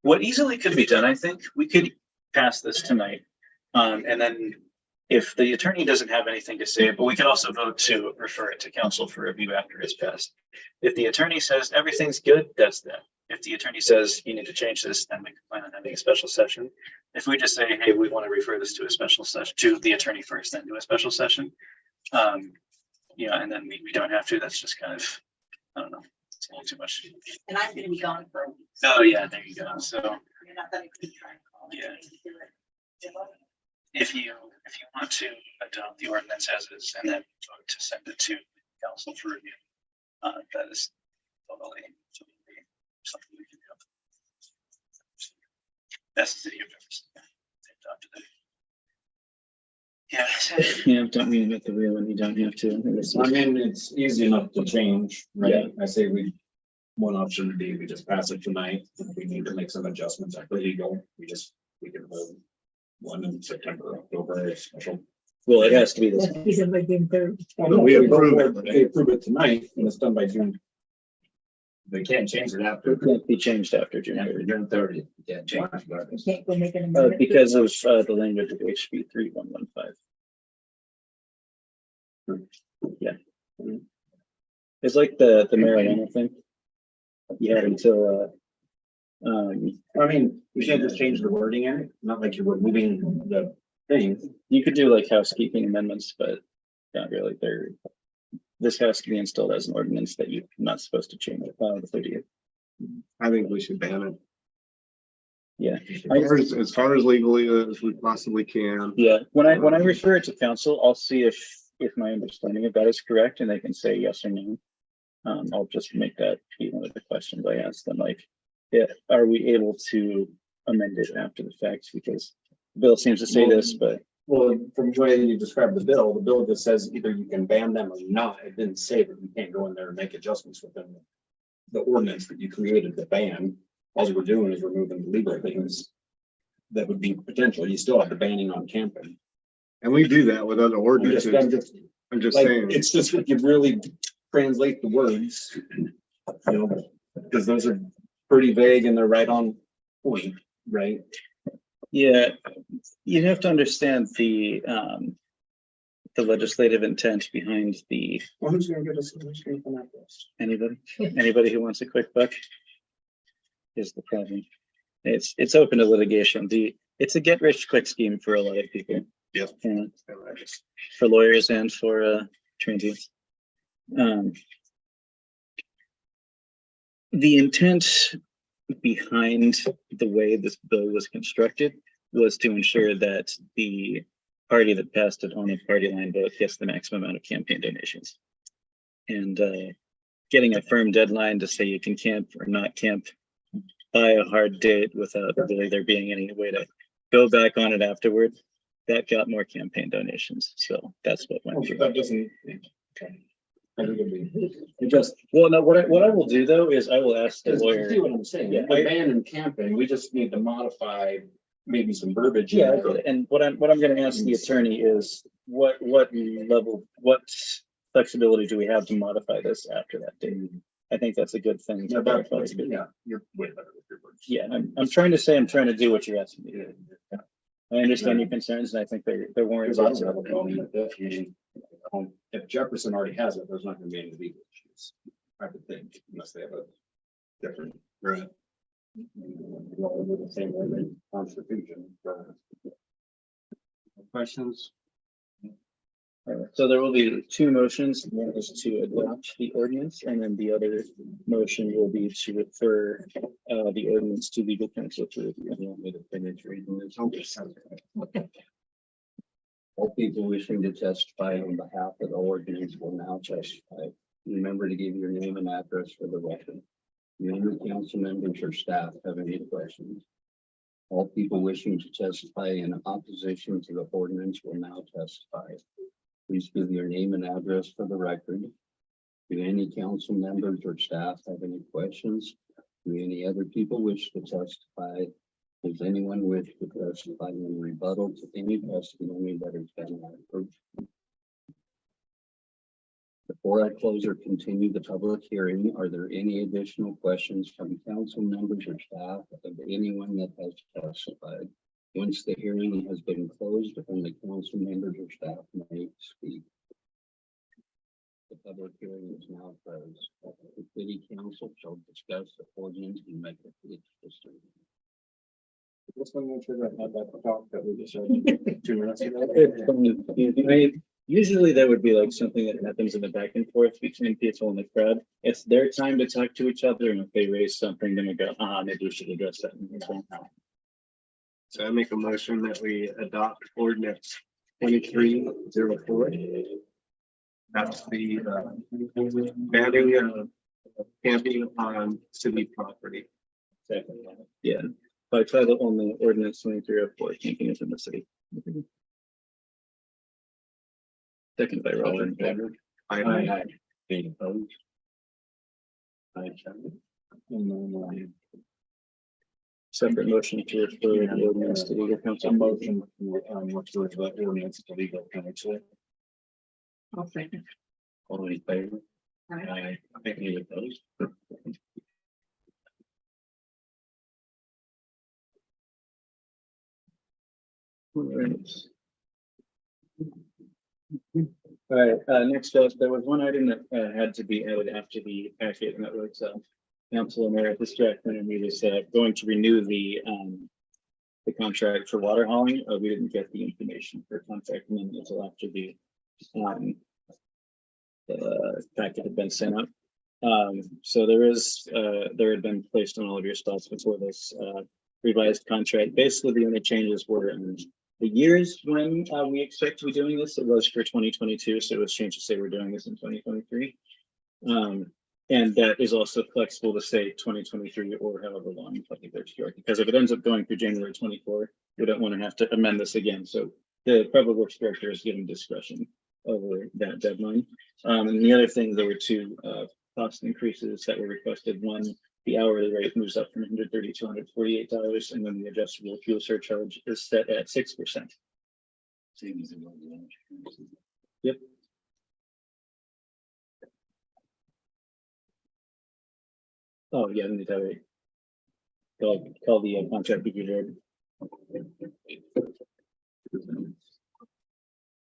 what easily could be done, I think, we could pass this tonight. And then if the attorney doesn't have anything to say, but we could also vote to refer it to council for review after it's passed. If the attorney says everything's good, that's that. If the attorney says you need to change this, then we can plan on having a special session. If we just say, hey, we want to refer this to a special session, to the attorney first, then do a special session. Yeah, and then we don't have to, that's just kind of, I don't know, it's a little too much. And I'm gonna be gone for a week. Oh, yeah, there you go. So You're not gonna keep trying to call me. Yeah. Do it. if you want to adopt the ordinance as is and then vote to send it to council for review, that is totally something we can do. That's the city of Jefferson. Yeah, don't reinvent the wheel when you don't have to. I mean, it's easy enough to change, right? I say one option would be we just pass it tonight. If we need to make some adjustments after legal, we can hold one in September, October, a special. Well, it has to be this. That's December 3rd. Well, no, we approve it, they approve it tonight and it's done by June. They can't change it after. It can't be changed after June After 30th. June 30th. Yeah, change it. You can't go make an amendment. Because of the language of HB 3115. Yeah. It's like the marijuana thing. You had until I mean, we can't just change the wording in it, not like you're removing the thing. you could do like housekeeping amendments, but not really. This has to be installed as an ordinance that you're not supposed to change it the 30th. I think we should ban it. Yeah. As far as legally as we possibly can. Yeah, when I refer it to council, I'll see if my understanding of that is correct and they can say yes or no. I'll just make that be one of the questions I ask them, like, yeah, are we able to amend it after the fact? Because the bill seems to say this, but Well, from the way you described the bill just says either you can ban them or not. It didn't say that you can't go in there and make adjustments within the ordinance that you created to ban. All we're doing is removing the legal things that would be potential. You still have the banning on camping. And we do that with other ordinances. I'm just Like, saying. it's just if you really translate the words, you know, because those are pretty vague and they're right on point, right? yeah, you have to understand the legislative intent behind the Well, who's gonna get us a screen from that list? anybody who wants a quick buck is the problem. It's open to litigation. It's a get rich quick scheme for a lot of people. Yep. Yeah, for lawyers and for transients. The intent behind the way this bill was constructed was to ensure that the party that passed it on a party line vote gets the maximum amount of campaign donations. And getting a firm deadline to say you can camp or not camp by a hard date without really there being any way to go back on it afterward, that got more campaign donations. So that's what went through. That doesn't. Okay. I think it just. Well, no, what I will do though is I will ask the You lawyer. see what I'm saying? Yeah, We're banning camping. We just need to modify maybe some verbiage. Yeah, and what I'm gonna ask the attorney is what flexibility do we have to modify this after that date? I think that's a good thing. to clarify. Yeah, you're way better with your words. Yeah, I'm trying to do what you're asking me to do. I understand your concerns and I think they're warranted. Because I don't have a problem with this. If Jefferson already has it, there's not gonna be any legal issues. I would think, unless they have a different. Right. The same constitution. Questions? So there will be two motions. One is to adopt the ordinance and then the other motion will be to refer the ordinance to legal counsel to review. All people wishing to testify on behalf of the ordinance will now testify. Remember to give your name and address for the record. Do any council members or staff have any questions? All people wishing to testify in opposition to the ordinance will now testify. Please give your name and address for the record. Do any council members or staff have any questions? Do any other people wish to testify? Does anyone wish to testify in rebuttal to any testimony that has been offered? Before I close or continue the public hearing, are there any additional questions from council members or staff of anyone that has testified? Once the hearing has been closed, only council members or staff may speak. The public hearing is now closed. The city council shall discuss the ordinance and make its decision. This one, make sure that I had that talk that we just had 2 minutes ago. Usually that would be like something that happens in the back and forth between people in the crowd. It's their time to talk to each other, and if they raise something, then we go, maybe we should address that. So I make a motion that we adopt ordinance 2304. That's the banning of camping on city property. Yeah, by title only, ordinance 2304, camping is in the city. Second by All Roger. in favor? Aye. Any opposed? Aye, seven. Separate motion to refer the ordinance to legal counsel. Motion, what's the ordinance to legal counsel? I'll second. All in favor? Aye. Any opposed? All right, next up, there was one item that had to be added after the packet, and that was Council Emeritus Jack Leonard was going to renew the contract for water hauling. We didn't get the information for contract amendment until after the packet had been sent out. So there had been placed on all of your spots before this revised contract. Basically, the only changes were the years when we expect to be doing this. It was for 2022, so it was changed to say we're doing this in 2023. And that is also flexible to say 2023 or however long because if it ends up going through January 24, we don't want to have to amend this again. So the Public Works Director is given discretion over that deadline. And the other thing, there were 2 cost increases that were requested. One, the hourly rate moves up from $130 to $148, and then the adjustable fuel surcharge is set at 6%. Same as it was last year. Yep. Oh, yeah, and the call the contract review.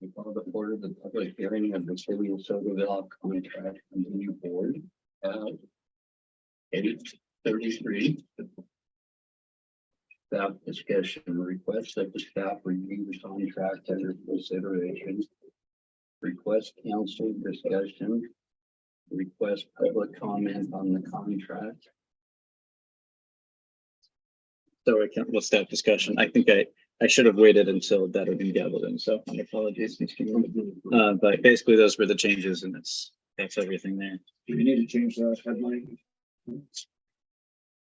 We call the board of the public hearing of the city of Sodaville contract and the new board at 8:33. Staff discussion request that the staff review the contract under consideration. Request council discussion. Request public comment on the contract. So we'll start discussion. I think I should have waited until that had been gaveled in, so my apologies. But basically those were the changes, and that's everything there. Do we need to change the headline?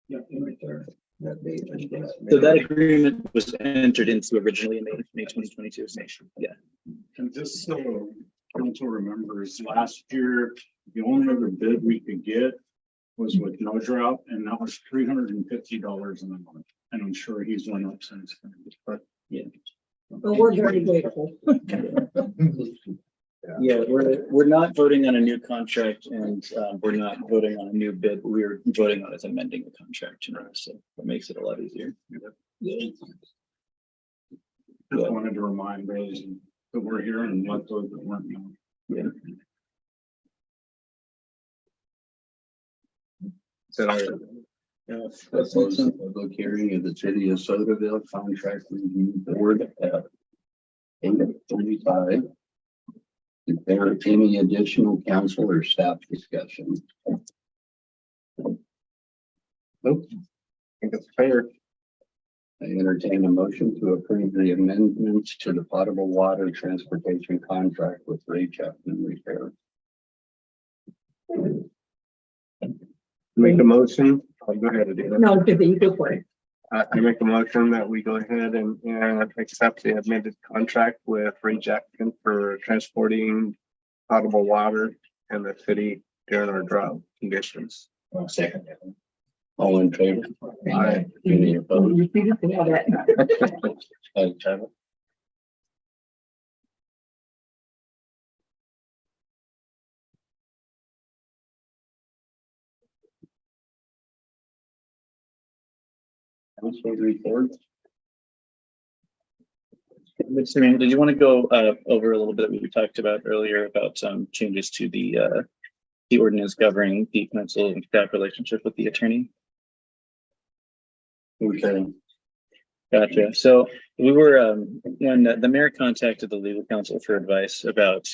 Yeah, right there. So that agreement was entered into originally in May 2022. Yeah. And just so council remembers, last year, the only other bid we could get was with No Drought, and that was $350 a month. And I'm sure he's went up since then, but yeah. But we're very grateful. Yeah, we're not voting on a new contract, and we're not voting on a new bid. We're voting on as amending the contract, so that makes it a lot easier. just wanted to remind those that were here and let those that weren't know. Yeah. Close the public hearing of the city of Sodaville contract review board at 8:35. Is there any additional council or staff discussion? Nope. I think it's fair. I entertain a motion to approve the amendments to the potable water transportation contract with Ray Chapman Repair. Make a motion. I'll go ahead and do that. No, you go for it. I make a motion that we go ahead and accept the amended contract with Ray Jackson for transporting potable water in the city during our drought conditions. Second. All in favor? Aye. Any opposed? You figured all that. All in favor? Council report. Mr. Mayor, did you want to go over a little bit what we talked about earlier about changes to the ordinance governing the council and staff relationship with the attorney? Okay. Gotcha. So we were when the mayor contacted the legal counsel for advice about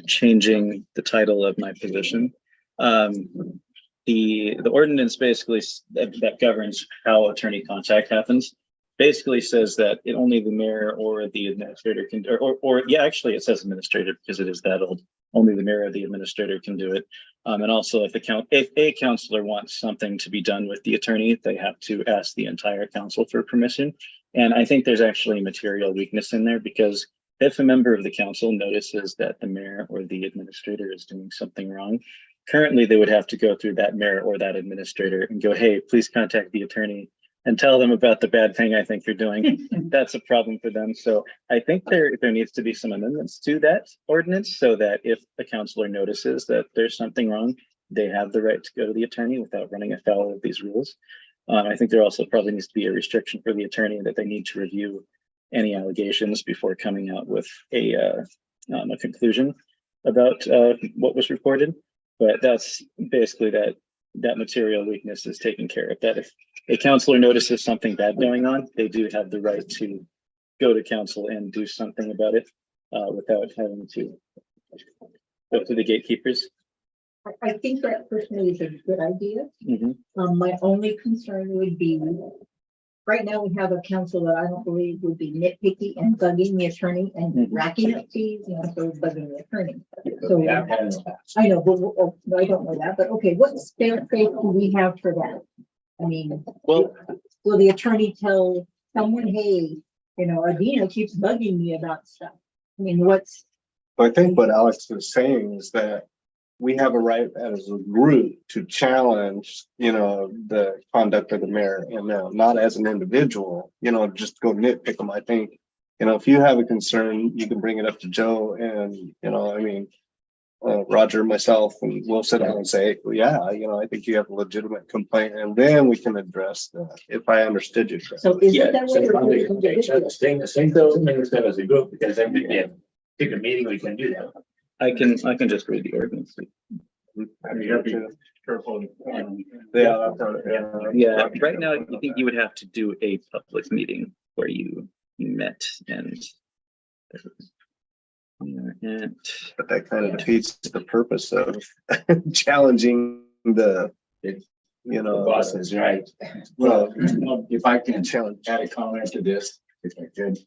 changing the title of my position. The ordinance basically that governs how attorney contact happens basically says that it only the mayor or the administrator can, or yeah, actually it says administrator because it is that old. Only the mayor or the administrator can do it. And also if a counselor wants something to be done with the attorney, they have to ask the entire council for permission. And I think there's actually material weakness in there because if a member of the council notices that the mayor or the administrator is doing something wrong, currently they would have to go through that mayor or that administrator and go, hey, please contact the attorney and tell them about the bad thing I think you're doing. That's a problem for them. So I think there needs to be some amendments to that ordinance so that if a counselor notices that there's something wrong, they have the right to go to the attorney without running afoul of these rules. I think there also probably needs to be a restriction for the attorney that they need to review any allegations before coming out with a conclusion about what was reported. But that's basically that material weakness is taken care of. That if a counselor notices something bad going on, they do have the right to go to council and do something about it without having to go to the gatekeepers. I think that personally is a good idea. Mhm. My only concern would be, right now we have a council that I don't believe would be nitpicky and bugging the attorney and Mhm. racking up fees, so bugging the attorney. So Yeah. I know, but I don't know that, but okay, what faith do we have for that? I mean, Well, will the attorney tell someone, hey, Adina keeps bugging me about stuff? I mean, I think what Alex is saying is that we have a right as a group to challenge, the conduct of the mayor and not as an individual, just go nitpick them. I think, if you have a concern, you can bring it up to Joe and, Roger, myself, and we'll sit down and say, well, yeah, I think you have a legitimate complaint and then we can address that, if I understood you correctly. so is Yeah, it that way? The same thing as a group, because then we can pick a meeting, we can do that. I can just read the ordinance. You gotta be careful. Yeah, that's right. Yeah, right now, I think you would have to do a public meeting where you met and. But that kind of defeats the purpose of challenging the, Bosses, right? Well, if I can challenge. add a comment to this, if I could.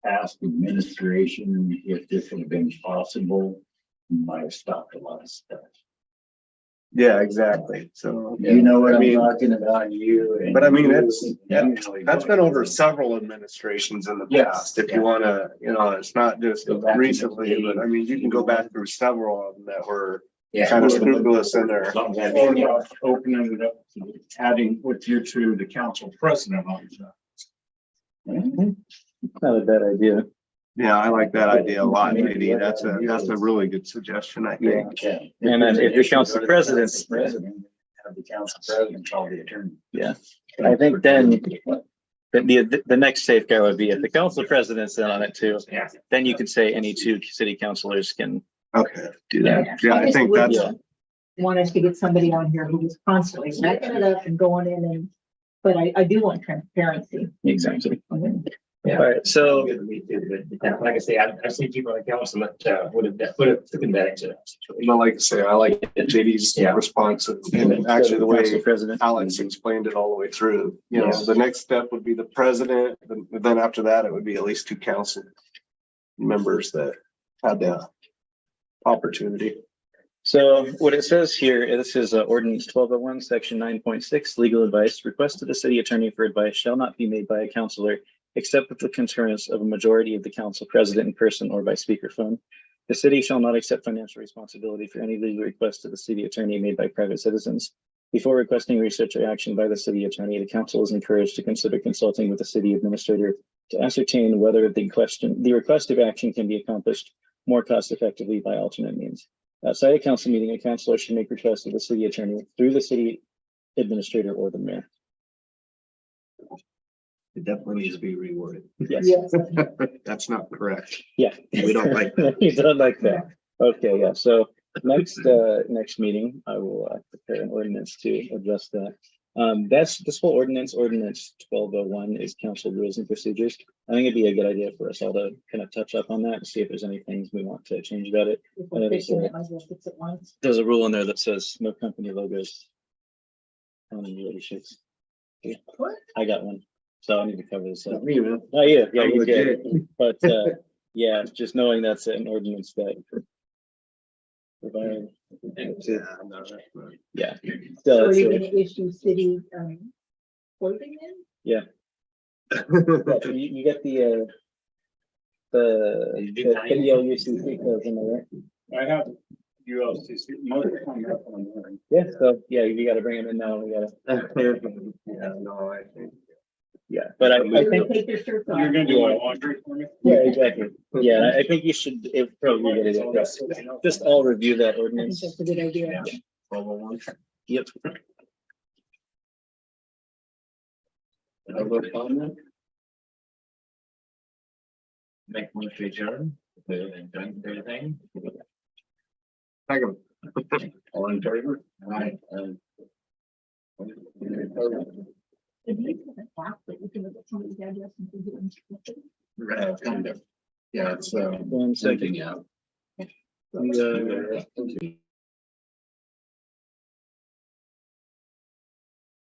Ask administration if this would have been possible, might have stopped a lot of stuff. Yeah, exactly. So, You know what I I'm mean, talking about, you. and but I mean, you that's been over several administrations in the Yeah, past. If yeah. you wanna, it's not just Go back to recently, the- but I mean, you can go back through several of them that were Yeah. kind of scrupulous in there. What about opening it up to adding with you to the council president on that? Not a bad idea. Yeah, I like that idea a lot, Maybe That's a really good suggestion, I think. Okay. And then if the council president, Have the council president call the attorney. yeah, I think then the next safeguard would be if the council president's in on it too, Yeah. then you could say any two city councilors can Okay, do that. yeah, I think that's, Yeah. Want us to get somebody on here who is constantly backing it up and going in but I do want transparency. Exactly. Yeah. All right, so Me too, but like I say, I've seen people on the council that would have taken advantage of that situation. well, like I say, I like JD's Yeah. response and actually the council way president. Alex explained it all the way through. Yes. The next step would be the president, then after that, it would be at least two council members that had to opportunity. So what it says here, this is ordinance 1201, section 9.6, legal advice. Request to the city attorney for advice shall not be made by a counselor except with the concurrence of a majority of the council president in person or by speakerphone. The city shall not accept financial responsibility for any legal request to the city attorney made by private citizens. Before requesting research or action by the city attorney, the council is encouraged to consider consulting with the city administrator to ascertain whether the requested action can be accomplished more cost effectively by alternate means. Outside a council meeting, a councilor should make requests of the city attorney through the city administrator or the mayor. It definitely needs to be reworded. Yes. That's not correct. Yeah. We don't like We don't like that. Okay, yeah, so next meeting, I will prepare an ordinance to address that. This whole ordinance 1201 is council rules and procedures. I think it'd be a good idea for us all to kind of touch up on that and see if there's any things we want to change about it. If we're fixing it, might as well fix it once. There's a rule in there that says no company logos on the leaderships. I got one, so I need to cover this up. me, man. Oh, yeah, I'm you legit. did. But yeah, just knowing that's an ordinance that. Provide- Yeah. So are So you gonna issue city, clothing then? you get the NDLUCC codes, am I right? I have ULCC, most of the time, that's what I'm wearing. Yeah, so yeah, you gotta bring them in now. We gotta, Yeah, no, I think. yeah, but I They're think, gonna take their shirts off. You're gonna do a laundry for me? yeah, exactly. Yeah, I think you should, if probably get it, just all review that I think ordinance. that's a good idea. Yep. Other comment? Make one to adjourn, and done everything. Second. All in favor? Aye. If you can ask that you can look at somebody's address and see who owns it. Kind of. Yeah, it's, 1 second. yeah. And,